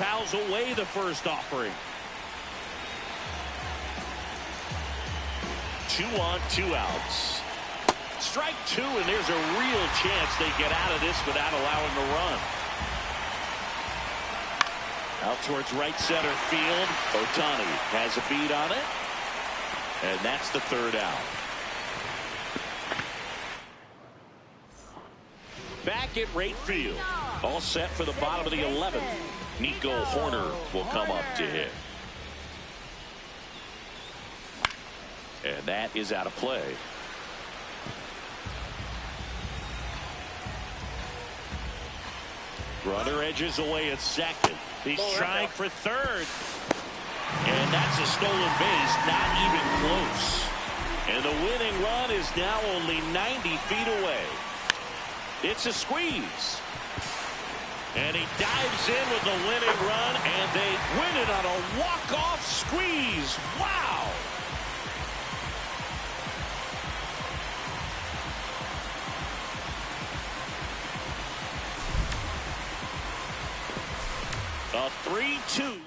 Speaker 1: Fouls away the first offering. 2 on, 2 outs. Strike 2, and there's a real chance they get out of this without allowing a run. Out towards right center field. Ohtani has a beat on it. And that's the 3rd out. Back at right field. All set for the bottom of the 11th. Nico Hoerner will come up to hit. And that is out of play. Runner edges away at second. He's trying for third. And that's a stolen base, not even close. And the winning run is now only 90 feet away. It's a squeeze. And he dives in with the winning run, and they win it on a walk-off squeeze. Wow! A 3-2.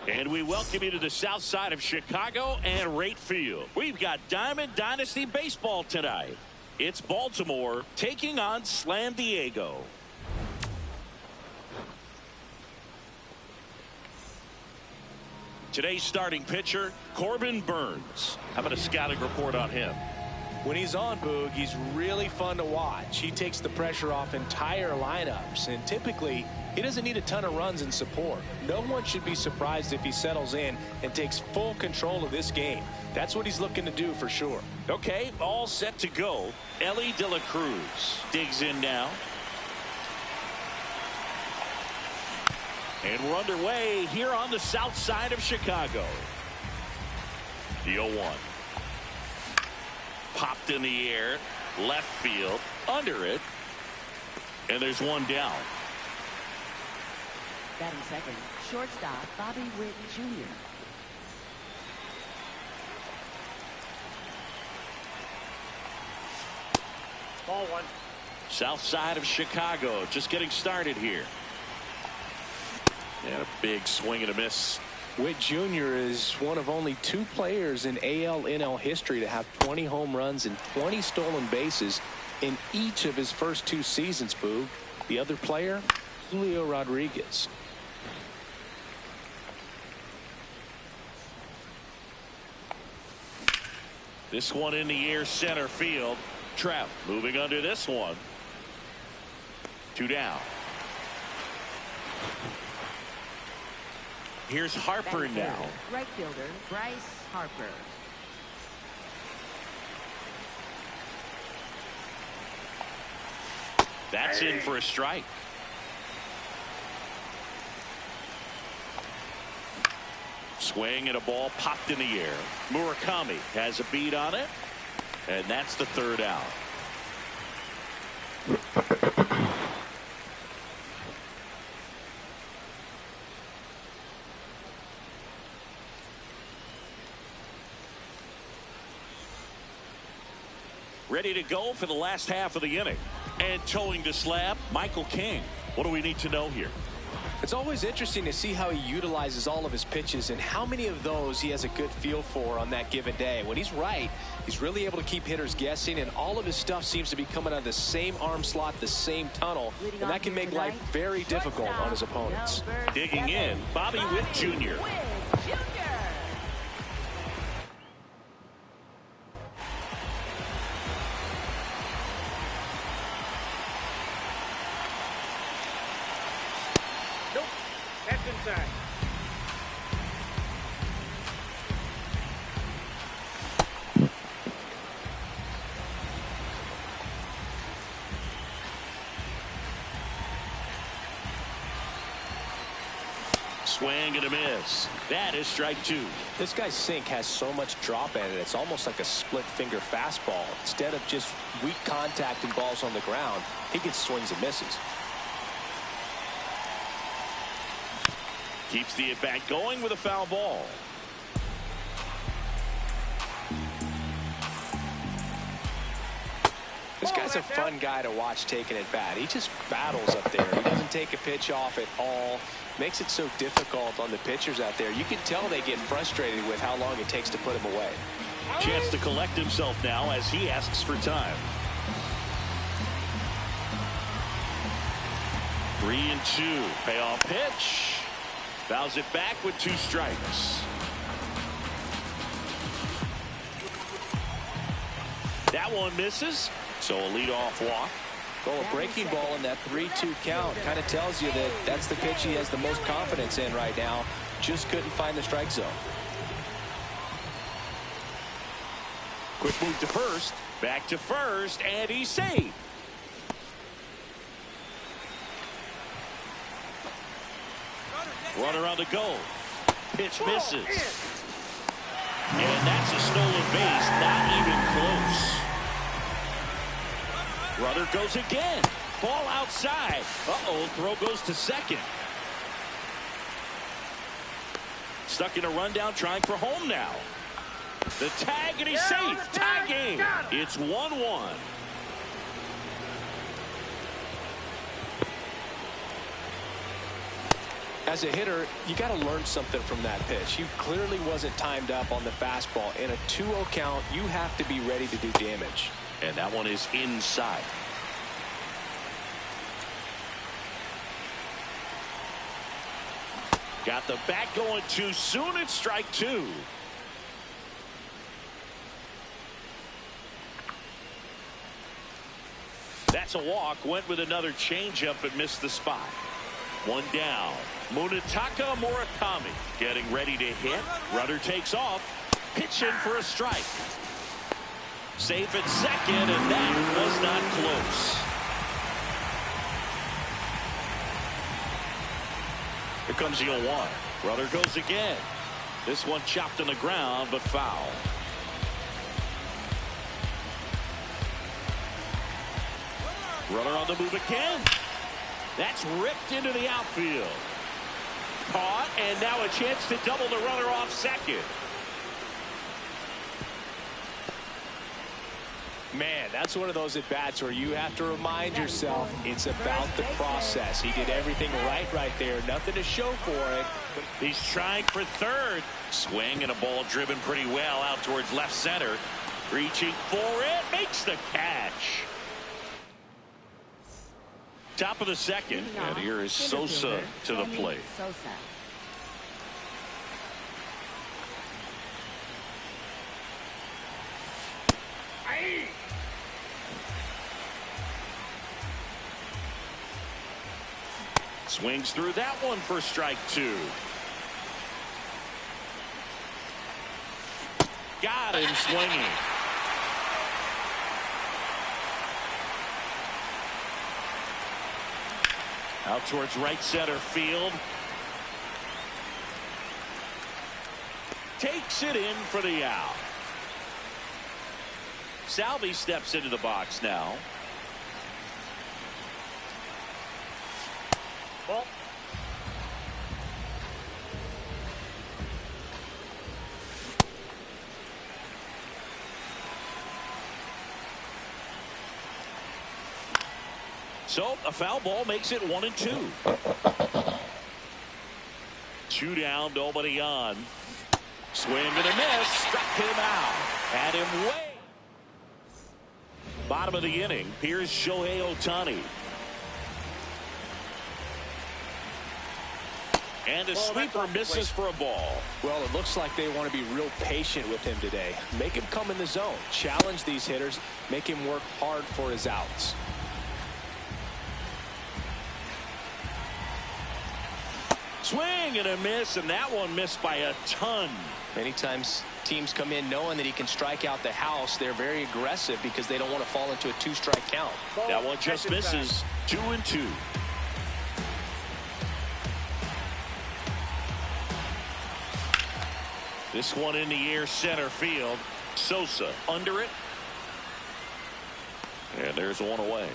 Speaker 1: And we welcome you to the south side of Chicago and Rate Field. We've got Diamond Dynasty Baseball tonight. It's Baltimore taking on San Diego. Today's starting pitcher, Corbin Burnes. How about a scouting report on him?
Speaker 2: When he's on, Boog, he's really fun to watch. He takes the pressure off entire lineups, and typically he doesn't need a ton of runs and support. No one should be surprised if he settles in and takes full control of this game. That's what he's looking to do for sure.
Speaker 1: Okay, all set to go. Elly De La Cruz digs in now. And we're underway here on the south side of Chicago. The 0-1. Popped in the air, left field, under it, and there's one down.
Speaker 3: Batting second, shortstop Bobby Witt Jr.
Speaker 5: Ball one.
Speaker 1: South side of Chicago, just getting started here. And a big swing and a miss.
Speaker 2: Witt Jr. is one of only 2 players in AL/NL history to have 20 home runs and 20 stolen bases in each of his first 2 seasons, Boog. The other player, Julio Rodriguez.
Speaker 1: This one in the air, center field. Trout moving under this one. 2 down. Here's Harper
Speaker 3: Batting
Speaker 1: now.
Speaker 3: third, right fielder Bryce Harper.
Speaker 1: That's in for a strike. Swing and a ball popped in the air. Murakami has a beat on it, and that's the 3rd out. Ready to go for the last half of the inning. And towing the slab, Michael King. What do we need to know here?
Speaker 2: It's always interesting to see how he utilizes all of his pitches and how many of those he has a good feel for on that given day. When he's right, he's really able to keep hitters guessing, and all of his stuff seems to be coming out of the same arm slot, the same tunnel, and that can make life very difficult on his opponents.
Speaker 1: Digging in, Bobby Witt Jr.
Speaker 5: Nope. That's inside.
Speaker 1: Swing and a miss. That is strike 2.
Speaker 2: This guy's sink has so much drop in it, it's almost like a split finger fastball. Instead of just weak contact and balls on the ground, he gets swings and misses.
Speaker 1: Keeps the at-bat going with a foul ball.
Speaker 2: This guy's a fun guy to watch taking at bat. He just battles up there. He doesn't take a pitch off at all. Makes it so difficult on the pitchers out there. You can tell they get frustrated with how long it takes to put him away.
Speaker 1: Chance to collect himself now as he asks for time. 3-2. Payoff pitch. Fouls it back with 2 strikes. That one misses. So a leadoff walk.
Speaker 2: Well, a breaking ball in that 3-2 count kind of tells you that that's the pitch he has the most confidence in right now. Just couldn't find the strike zone.
Speaker 1: Quick move to first. Back to first, and he's safe. Runner on the go. Pitch misses. And that's a stolen base. Not even close. Runner goes again. Ball outside. Uh-oh, throw goes to second. Stuck in a rundown, trying for home now. The tag, and he's safe. Tie game. It's 1-1.
Speaker 2: As a hitter, you got to learn something from that pitch. He clearly wasn't timed up on the fastball. In a 2-0 count, you have to be ready to do damage.
Speaker 1: And that one is inside. Got the bat going too soon. It's strike two. That's a walk. Went with another changeup but missed the spot. One down. Munetaka Murakami getting ready to hit. Runner takes off. Pitch in for a strike. Safe at second, and that was not close. Here comes the 0-1. Runner goes again. This one chopped on the ground, but foul. Runner on the move again. That's ripped into the outfield. Caught, and now a chance to double the runner off second.
Speaker 2: Man, that's one of those at-bats where you have to remind yourself it's about the process. He did everything right there. Nothing to show for it.
Speaker 1: He's trying for third. Swing and a ball driven pretty well out towards left center. Reaching for it. Makes the catch. Top of the second. And here is Sosa to the plate. Swings through that one for strike two. Got him swinging. Out towards right center field. Takes it in for the out. Salvi steps into the box now. Ball. So a foul ball makes it 1-2. 2 down, nobody on. Swing and a miss. Struck him out. Had him way. Bottom of the inning. Here's Shohei Ohtani. And a sweeper misses for a ball.
Speaker 2: Well, it looks like they want to be real patient with him today. Make him come in the zone. Challenge these hitters. Make him work hard for his outs.
Speaker 1: Swing and a miss, and that one missed by a ton.
Speaker 2: Many times teams come in knowing that he can strike out the house. They're very aggressive because they don't want to fall into a 2-strike count.
Speaker 1: That one just misses. 2-2. This one in the air, center field. Sosa under it. And there's one away.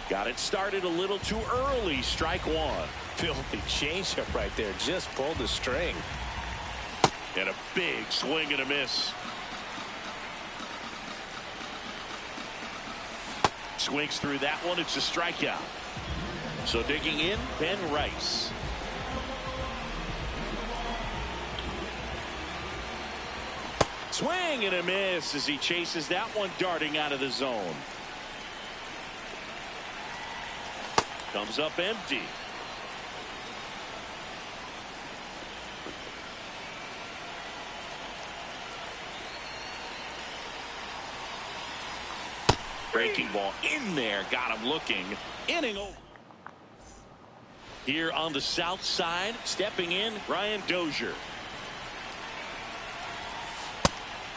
Speaker 1: Got it started a little too early. Strike one.
Speaker 2: Filthy changeup right there. Just pulled the string.
Speaker 1: And a big swing and a miss. Swings through that one. It's a strikeout. So digging in, Ben Rice. Swing and a miss as he chases that one darting out of the zone. Comes up empty. Breaking ball in there. Got him looking. Inning over. Here on the south side, stepping in, Ryan Dozier.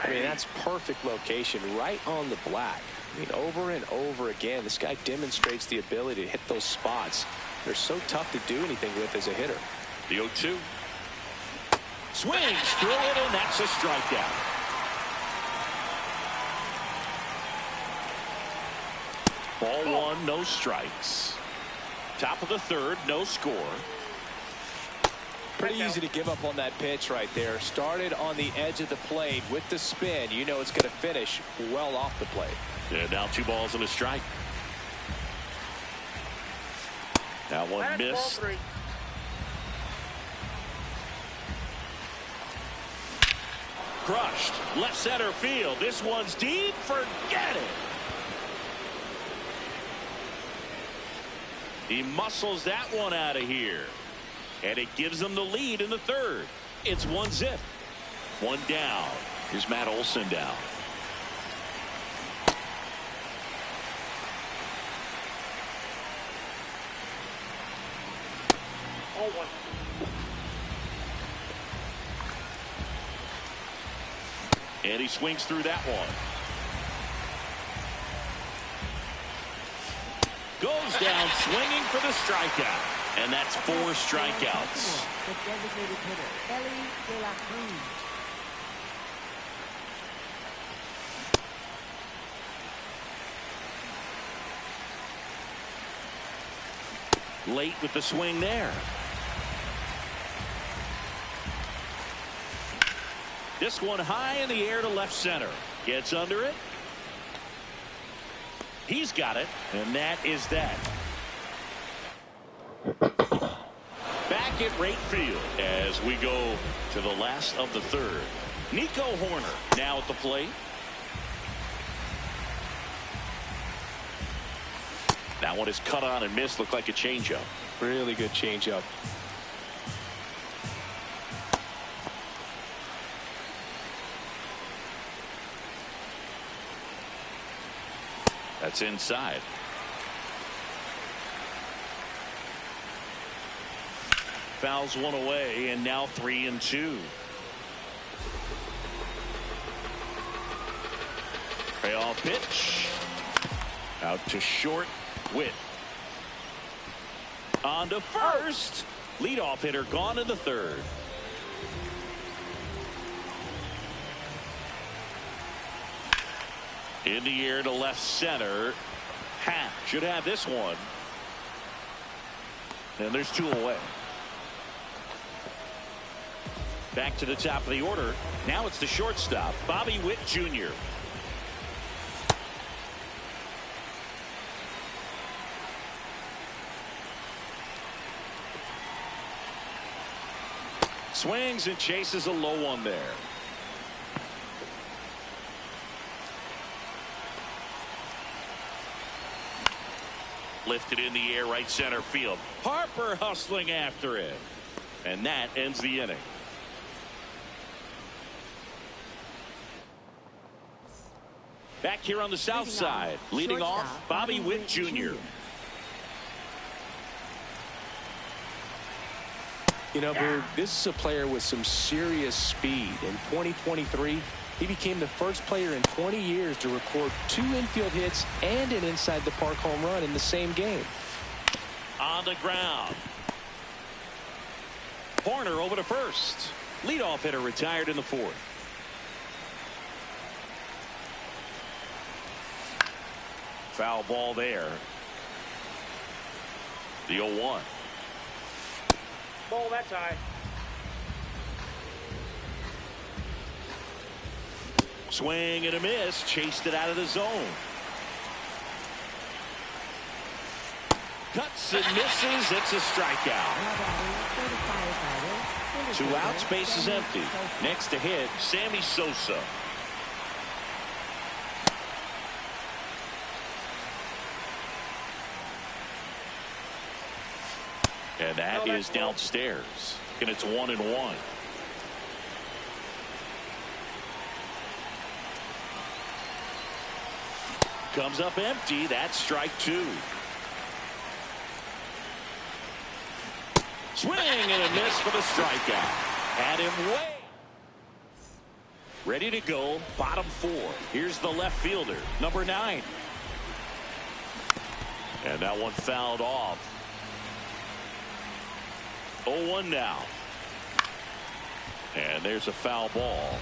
Speaker 2: I mean, that's perfect location, right on the black. I mean, over and over again, this guy demonstrates the ability to hit those spots. They're so tough to do anything with as a hitter.
Speaker 1: The 0-2. Swings through it, and that's a strikeout. Ball one, no strikes. Top of the third, no score.
Speaker 2: Pretty easy to give up on that pitch right there. Started on the edge of the plate with the spin. You know it's going to finish well off the plate.
Speaker 1: Yeah, now 2 balls and a strike. That one missed. Crushed. Left center field. This one's deep. Forget it. He muscles that one out of here. And it gives them the lead in the third. It's 1-0. 1 down. Here's Matt Olson down.
Speaker 5: Ball one.
Speaker 1: And he swings through that one. Goes down swinging for the strikeout. And that's 4 strikeouts.
Speaker 3: The designated hitter, Elly De La Cruz.
Speaker 1: Late with the swing there. This one high in the air to left center. Gets under it. He's got it. And that is that. Back at right field as we go to the last of the third. Nico Hoerner now at the plate. That one is cut on and missed. Looked like a changeup.
Speaker 2: Really good changeup.
Speaker 1: That's inside. Fouls one away, and now 3-2. Payoff pitch. Out to short. Witt. On to first. Leadoff hitter gone in the third. In the air to left center. Happ should have this one. And there's 2 away. Back to the top of the order. Now it's the shortstop, Bobby Witt Jr. Swings and chases a low one there. Lifted in the air right center field. Harper hustling after it. And that ends the inning. Back here on the south side, leading off Bobby Witt Jr.
Speaker 2: You know, Boog, this is a player with some serious speed. In 2023, he became the first player in 20 years to record 2 infield hits and an inside the park home run in the same game.
Speaker 1: On the ground. Hoerner over to first. Leadoff hitter retired in the 4th. Foul ball there. The 0-1.
Speaker 5: Ball, that's high.
Speaker 1: Swing and a miss. Chased it out of the zone. Cuts and misses. It's a strikeout. 2 outs. Base is empty. Next to hit, Sammy Sosa. And that is downstairs. And it's 1-1. Comes up empty. That's strike 2. Swing and a miss for the strikeout. Had him way. Ready to go, bottom 4. Here's the left fielder, number 9. And that one fouled off. 0-1 now. And there's a foul ball.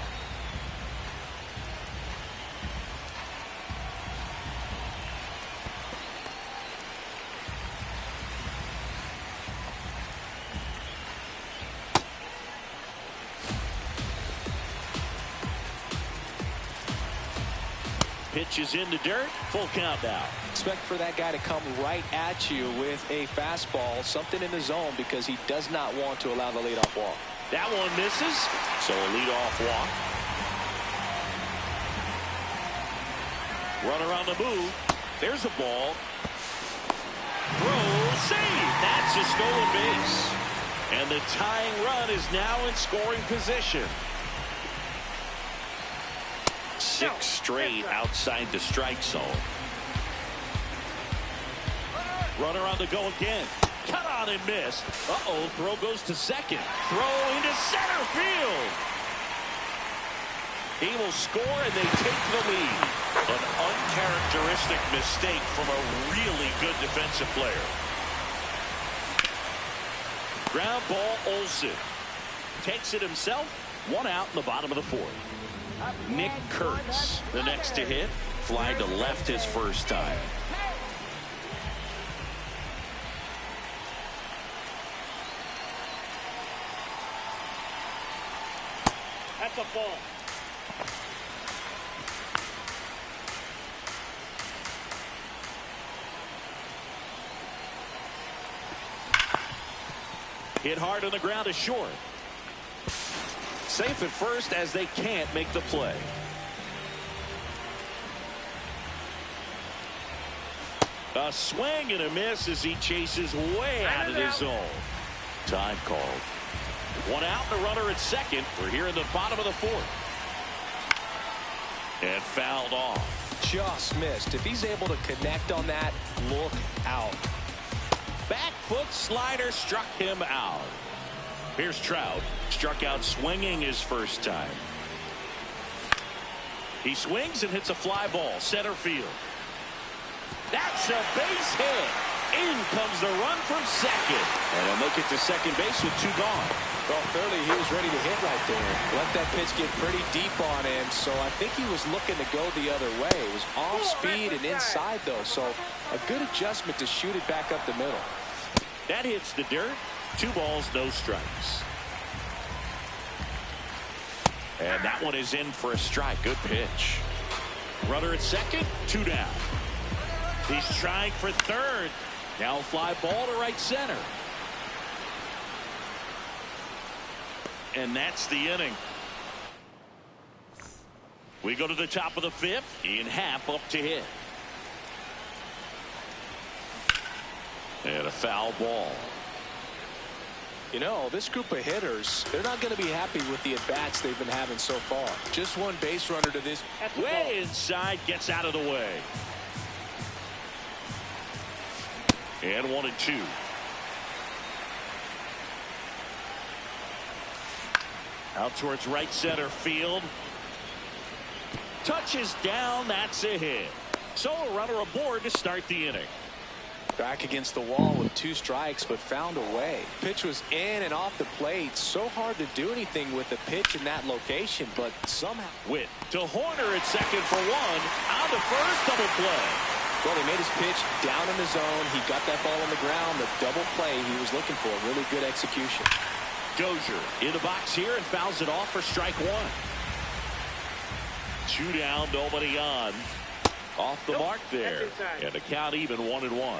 Speaker 1: Pitch is in the dirt. Full count now.
Speaker 2: Expect for that guy to come right at you with a fastball, something in the zone, because he does not want to allow the leadoff walk.
Speaker 1: That one misses, so a leadoff walk. Runner on the move. There's the ball. Throw, save. That's a stolen base. And the tying run is now in scoring position. 6 straight outside the strike zone. Runner on the go again. Cut on and missed. Uh-oh, throw goes to second. Throw into center field. He will score and they take the lead. An uncharacteristic mistake from a really good defensive player. Ground ball, Olson. Takes it himself. 1 out in the bottom of the 4th. Nick Kurtz, the next to hit. Fly to left his first time.
Speaker 5: That's a ball.
Speaker 1: Hit hard on the ground to short. Safe at first as they can't make the play. A swing and a miss as he chases way out of his zone. Time called. 1 out, the runner at second. We're here in the bottom of the 4th. And fouled off.
Speaker 2: Just missed. If he's able to connect on that, look out.
Speaker 1: Back foot slider struck him out. Here's Trout. Struck out swinging his first time. He swings and hits a fly ball. Center field. That's a base hit. In comes the run from second. And he'll make it to second base with 2 gone.
Speaker 2: Well, clearly he was ready to hit right there. Let that pitch get pretty deep on him, so I think he was looking to go the other way. It was off speed and inside, though, so a good adjustment to shoot it back up the middle.
Speaker 1: That hits the dirt. 2 balls, no strikes. And that one is in for a strike. Good pitch. Runner at second, 2 down. He's trying for third. Now fly ball to right center. And that's the inning. We go to the top of the 5th. Ian Happ up to hit. And a foul ball.
Speaker 2: You know, this group of hitters, they're not going to be happy with the at-bats they've been having so far. Just 1 base runner to this.
Speaker 1: Way inside, gets out of the way. And 1-2. Out towards right center field. Touches down, that's a hit. So a runner aboard to start the inning.
Speaker 2: Back against the wall with 2 strikes, but found a way. Pitch was in and off the plate. So hard to do anything with the pitch in that location, but somehow.
Speaker 1: Witt to Horner at second for 1. On to first, double play.
Speaker 2: Well, he made his pitch down in the zone. He got that ball on the ground. The double play he was looking for. Really good execution.
Speaker 1: Dozier in the box here and fouls it off for strike 1. 2 down, nobody on. Off the mark there. And the count even 1-1.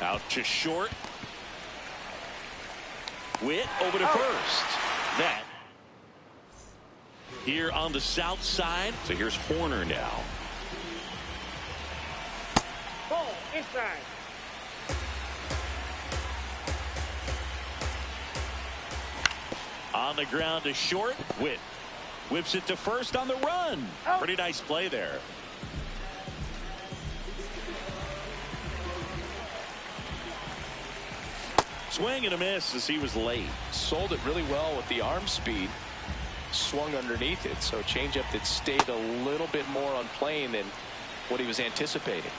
Speaker 1: Out to short. Witt over to first. That here on the south side. So here's Horner now.
Speaker 5: Ball inside.
Speaker 1: On the ground to short. Witt whips it to first on the run. Pretty nice play there. Swing and a miss as he was late.
Speaker 2: Sold it really well with the arm speed. Swung underneath it, so changeup that stayed a little bit more on plane than what he was anticipating.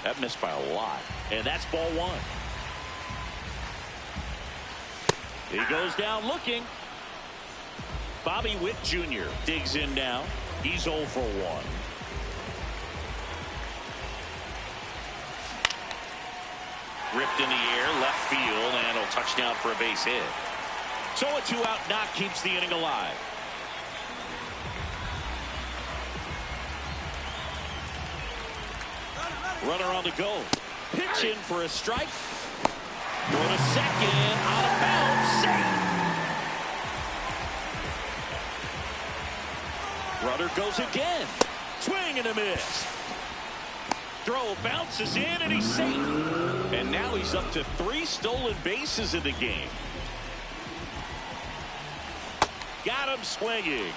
Speaker 1: That missed by a lot, and that's ball one. He goes down looking. Bobby Witt Jr. digs in now. He's 0 for 1. Ripped in the air, left field, and a touchdown for a base hit. So a 2-out knock keeps the inning alive. Runner on the go. Pitch in for a strike. Throw to second. Out of bounds. Safe. Runner goes again. Swing and a miss. Throw bounces in and he's safe. And now he's up to 3 stolen bases in the game. Got him swinging.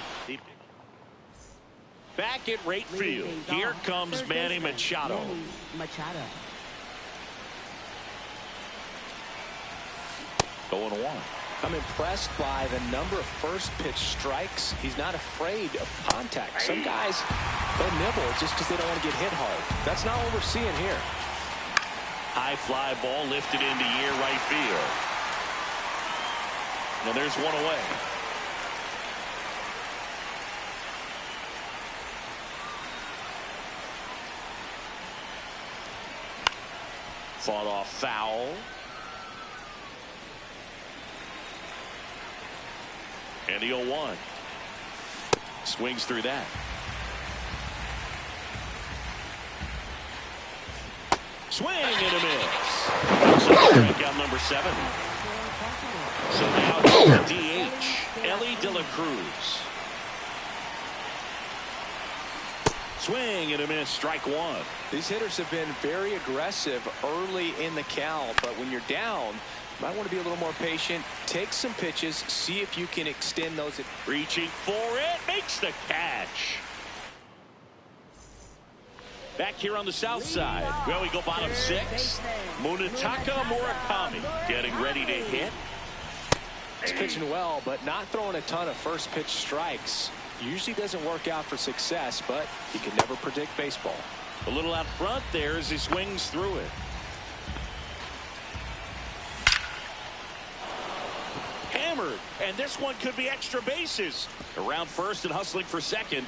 Speaker 1: Back at right field. Here comes Manny Machado. Going 1.
Speaker 2: I'm impressed by the number of first pitch strikes. He's not afraid of contact. Some guys, they'll nibble just because they don't want to get hit hard. That's not what we're seeing here.
Speaker 1: High fly ball lifted into near right field. Now there's one away. Fought off foul. And the 0-1. Swings through that. Swing and a miss. Strikeout number 7. So now it's DH. Elly De La Cruz. Swing and a miss. Strike 1.
Speaker 2: These hitters have been very aggressive early in the count, but when you're down, you might want to be a little more patient. Take some pitches. See if you can extend those.
Speaker 1: Reaching for it. Makes the catch. Back here on the south side. Well, we go bottom 6. Munetaka Murakami getting ready to hit.
Speaker 2: He's pitching well, but not throwing a ton of first pitch strikes. Usually doesn't work out for success, but you can never predict baseball.
Speaker 1: A little out front there as he swings through it. Hammered, and this one could be extra bases. Around first and hustling for second.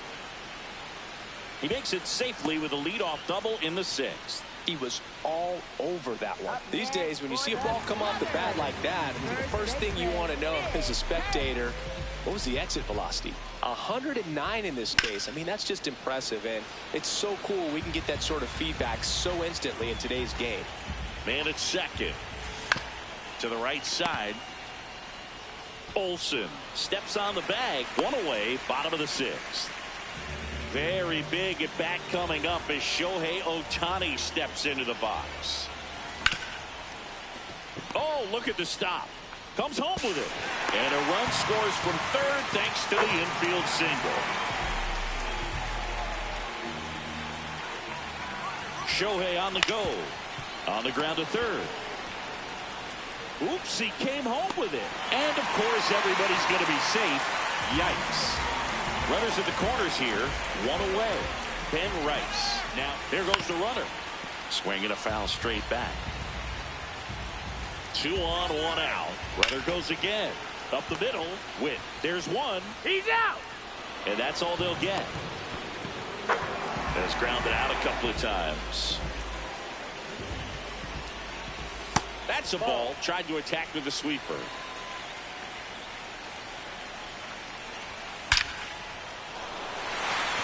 Speaker 1: He makes it safely with a leadoff double in the 6th.
Speaker 2: He was all over that one. These days, when you see a ball come off the bat like that, I mean, the first thing you want to know as a spectator, what was the exit velocity? 109 in this case. I mean, that's just impressive, and it's so cool we can get that sort of feedback so instantly in today's game.
Speaker 1: Man at second. To the right side. Olsen steps on the bag. One away, bottom of the 6th. Very big at bat coming up as Shohei Ohtani steps into the box. Oh, look at the stop. Comes home with it. And a run scores from third thanks to the infield single. Shohei on the go. On the ground to third. Oops, he came home with it. And, of course, everybody's going to be safe. Yikes. Runners at the corners here. One away. Ben Rice. Now, there goes the runner. Swinging a foul straight back. 2 on, 1 out. Runner goes again. Up the middle. Witt. There's one. He's out. And that's all they'll get. Has grounded out a couple of times. That's a ball. Tried to attack with the sweeper.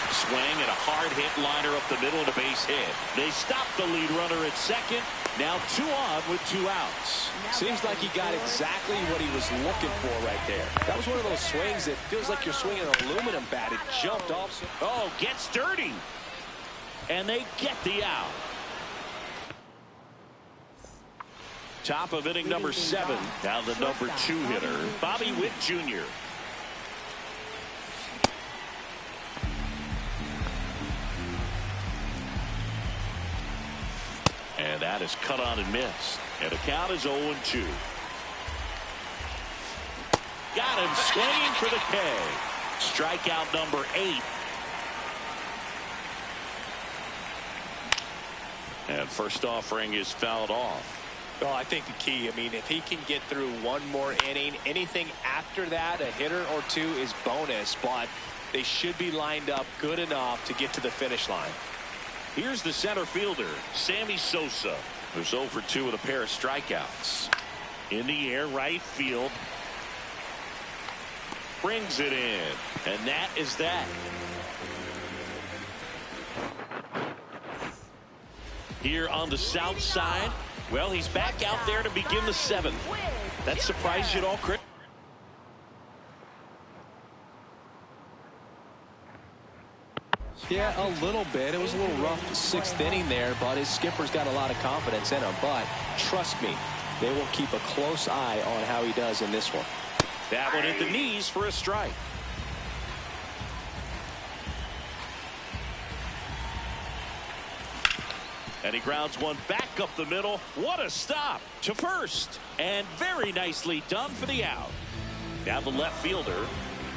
Speaker 1: Swing and a hard hit liner up the middle and a base hit. They stop the lead runner at second. Now 2 on with 2 outs.
Speaker 2: Seems like he got exactly what he was looking for right there. That was one of those swings that feels like you're swinging an aluminum bat. It jumped off.
Speaker 1: Oh, gets dirty. And they get the out. Top of inning number 7. Now the number 2 hitter, Bobby Witt Jr. And is cut on and missed. And the count is 0-2. Got him swinging for the K. Strikeout number 8. And first offering is fouled off.
Speaker 2: Well, I think the key, I mean, if he can get through one more inning, anything after that, a hitter or two is bonus, but they should be lined up good enough to get to the finish line.
Speaker 1: Here's the center fielder, Sammy Sosa, who's 0 for 2 with a pair of strikeouts. In the air, right field. Brings it in, and that is that. Here on the south side, well, he's back out there to begin the 7th. That surprised you at all, Chris?
Speaker 2: Yeah, a little bit. It was a little rough 6th inning there, but his skipper's got a lot of confidence in him. But trust me, they will keep a close eye on how he does in this one.
Speaker 1: That one at the knees for a strike. And he grounds one back up the middle. What a stop to first. And very nicely done for the out. Now the left fielder.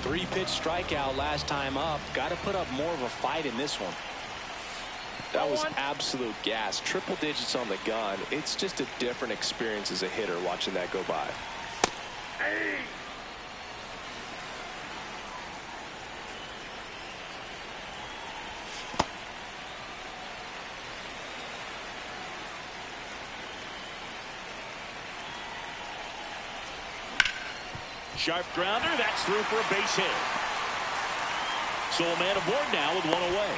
Speaker 2: 3-pitch strikeout last time up. Got to put up more of a fight in this one. That was absolute gas. Triple digits on the gun. It's just a different experience as a hitter watching that go by.
Speaker 5: Hey.
Speaker 1: Sharp grounder. That's through for a base hit. So a man aboard now with one away.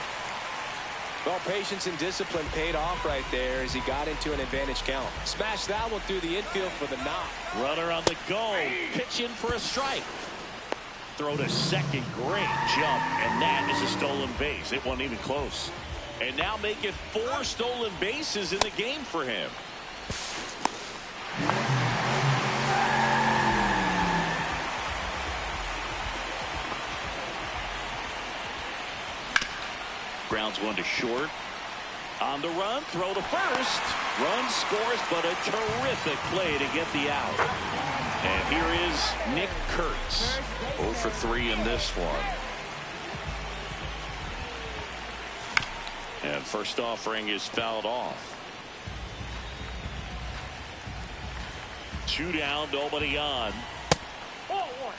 Speaker 2: Well, patience and discipline paid off right there as he got into an advantage count. Smashed that one through the infield for the knock.
Speaker 1: Runner on the go. Pitch in for a strike. Throw to second. Great jump. And that is a stolen base. It wasn't even close. And now make it 4 stolen bases in the game for him. Grounds one to short. On the run, throw to first. Run scores, but a terrific play to get the out. And here is Nick Kurtz. 0 for 3 in this one. And first offering is fouled off. 2 down, nobody on.
Speaker 5: Ball 1.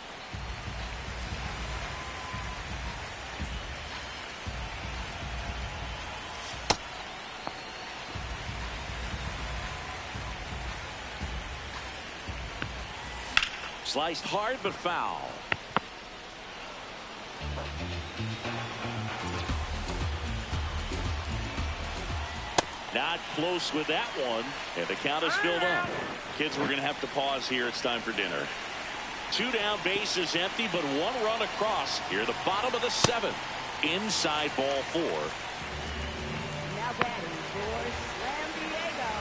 Speaker 1: Sliced hard but foul. Not close with that one. And the count is filled up. Kids, we're going to have to pause here. It's time for dinner. 2 down, bases empty, but 1 run across. Here at the bottom of the 7th. Inside ball 4.
Speaker 3: Now batting for San Diego,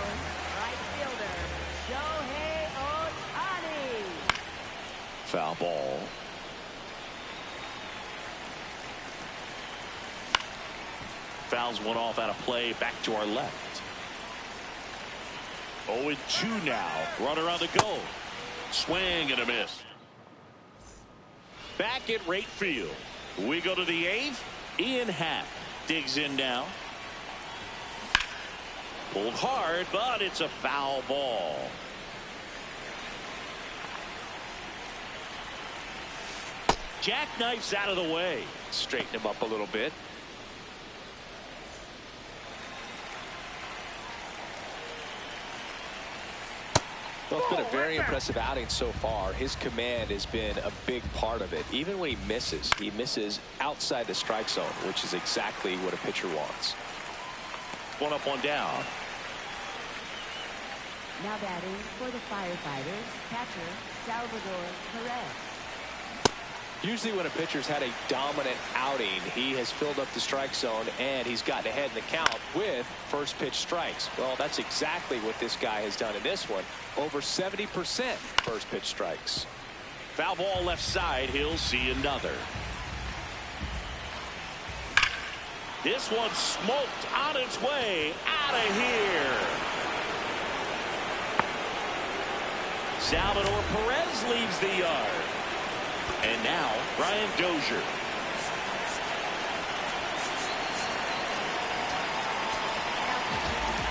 Speaker 3: right fielder, Shohei Ohtani.
Speaker 1: Foul ball. Fouls one off out of play. Back to our left. 0-2 now. Runner on the go. Swing and a miss. Back at right field. We go to the 8th. Ian Happ digs in now. Pulled hard, but it's a foul ball. Jackknifes out of the way.
Speaker 2: Straighten him up a little bit. Well, it's been a very impressive outing so far. His command has been a big part of it. Even when he misses outside the strike zone, which is exactly what a pitcher wants.
Speaker 1: 1 up, 1 down.
Speaker 3: Now batting for the Firefighters, catcher Salvador Perez.
Speaker 2: Usually when a pitcher's had a dominant outing, he has filled up the strike zone and he's gotten ahead in the count with first pitch strikes. Well, that's exactly what this guy has done in this one. Over 70% first pitch strikes.
Speaker 1: Foul ball left side. He'll see another. This one smoked on its way out of here. Salvador Perez leaves the yard. And now Brian Dozier.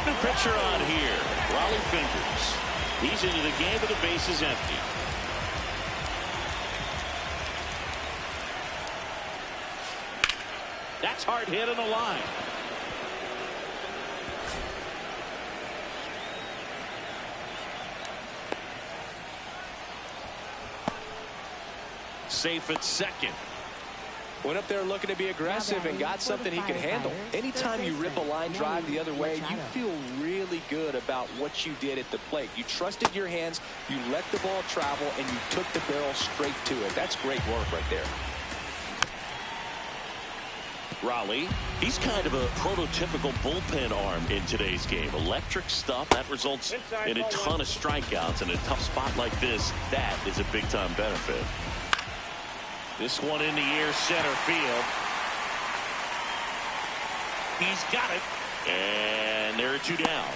Speaker 1: New pitcher on here, Raleigh Fingers. He's into the game with the bases empty. That's hard hit on the line. Safe at second.
Speaker 2: Went up there looking to be aggressive and got something he could handle. Anytime you rip a line drive the other way, you feel really good about what you did at the plate. You trusted your hands, you let the ball travel, and you took the barrel straight to it. That's great work right there.
Speaker 1: Raleigh, he's kind of a prototypical bullpen arm in today's game. Electric stuff that results in a ton of strikeouts. In a tough spot like this, that is a big-time benefit. This one in the air, center field. He's got it. And there are 2 down.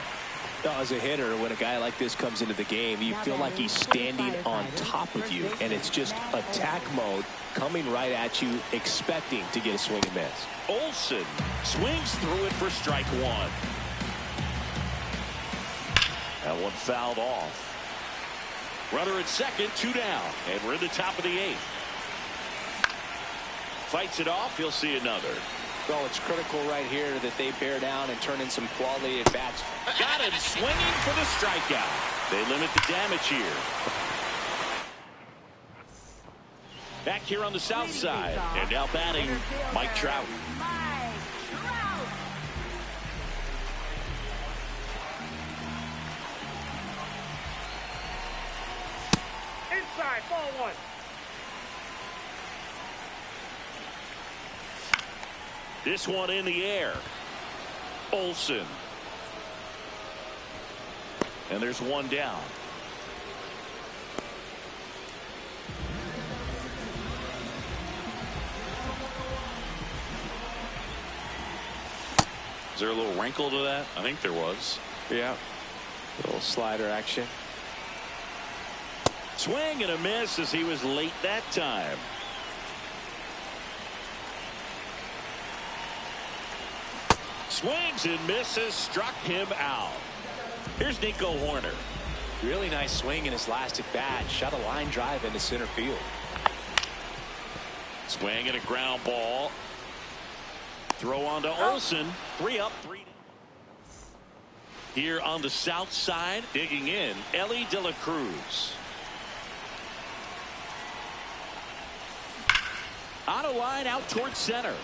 Speaker 2: As a hitter, when a guy like this comes into the game, you feel like he's standing on top of you, and it's just attack mode coming right at you, expecting to get a swing and miss.
Speaker 1: Olson swings through it for strike 1. That one fouled off. Runner at second, 2 down, and we're in the top of the 8th. Fights it off. He'll see another.
Speaker 2: Well, it's critical right here that they bear down and turn in some quality at bats.
Speaker 1: Got him swinging for the strikeout. They limit the damage here. Back here on the south side, and now batting Mike Trout.
Speaker 5: Inside, ball 1.
Speaker 1: This one in the air. Olson. And there's 1 down. Is there a little wrinkle to that? I think there was.
Speaker 2: Yeah. A little slider action.
Speaker 1: Swing and a miss as he was late that time. Swings and misses, struck him out. Here's Nico Hoerner.
Speaker 2: Really nice swing in his last at bat. Shot a line drive into center field.
Speaker 1: Swing and a ground ball. Throw on to Olson. 3 up, 3 down. Here on the south side, digging in, Elly De La Cruz. On a line out towards center.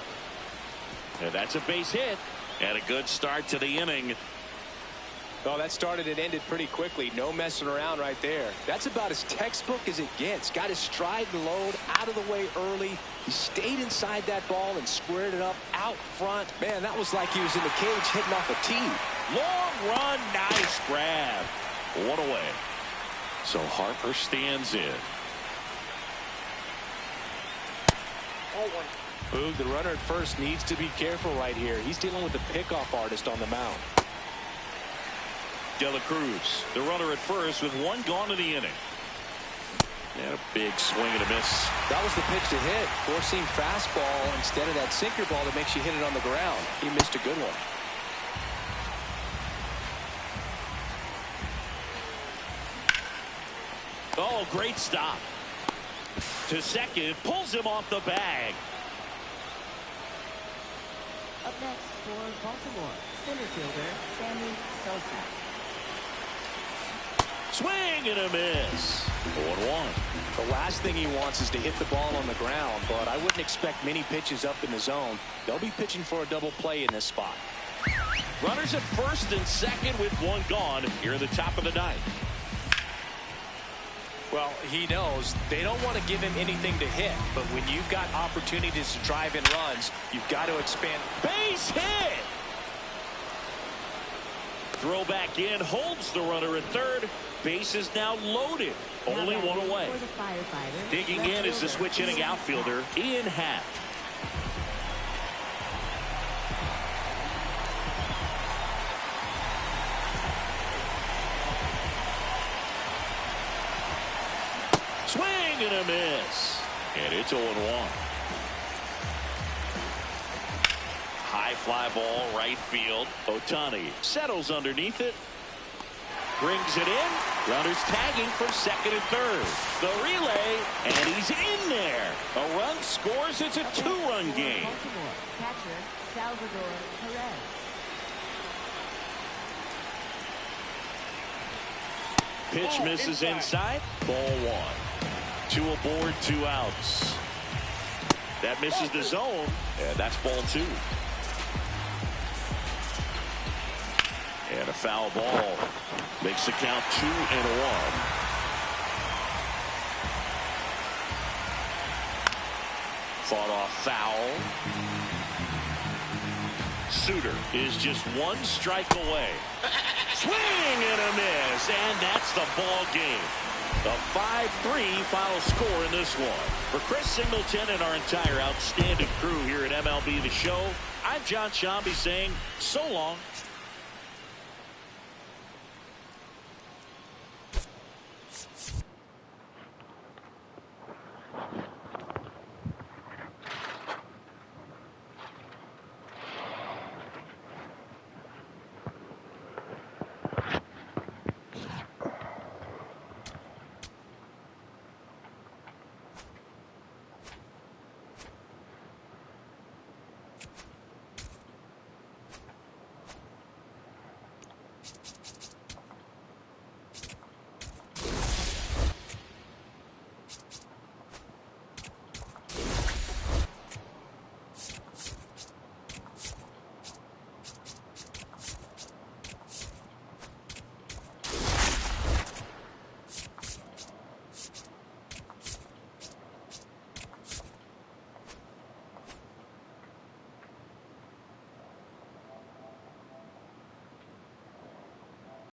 Speaker 1: And that's a base hit. And a good start to the inning.
Speaker 2: Oh, that started and ended pretty quickly. No messing around right there. That's about as textbook as it gets. Got his stride and load out of the way early. He stayed inside that ball and squared it up out front. Man, that was like he was in the cage hitting off a tee.
Speaker 1: Long run, nice grab. 1 away. So Harper stands in.
Speaker 5: Ball 1.
Speaker 2: Boog, the runner at first needs to be careful right here. He's dealing with the pickoff artist on the mound.
Speaker 1: De La Cruz, the runner at first with 1 gone in the inning. And a big swing and a miss.
Speaker 2: That was the pitch to hit. Four-seam fastball instead of that sinker ball that makes you hit it on the ground. He missed a good one.
Speaker 1: Oh, great stop. To second, pulls him off the bag.
Speaker 3: Up next for Baltimore, center fielder Sammy Sosa.
Speaker 1: Swing and a miss. 1-1.
Speaker 2: The last thing he wants is to hit the ball on the ground, but I wouldn't expect many pitches up in the zone. They'll be pitching for a double play in this spot.
Speaker 1: Runners at first and second with 1 gone here in the top of the 9th.
Speaker 2: Well, he knows they don't want to give him anything to hit, but when you've got opportunities to drive in runs, you've got to expand.
Speaker 1: Base hit. Throw back in, holds the runner at third. Base is now loaded. Only 1 away. Digging in is the switch hitting outfielder Ian Happ. and a miss. And it's 0-1. High fly ball, right field. Ohtani settles underneath it. Brings it in. Runners tagging for second and third. The relay, and he's in there. A run scores. It's a two-run game.
Speaker 3: Baltimore. Catcher, Salvador Perez.
Speaker 1: Pitch misses inside. Ball one. Two aboard, 2 outs. That misses the zone, and that's ball 2. And a foul ball makes the count 2-1. Fought off foul. Suter is just 1 strike away. Swing and a miss, and that's the ball game. The 5-3 final score in this one. For Chris Singleton and our entire outstanding crew here at MLB The Show, I'm John Shambi saying so long.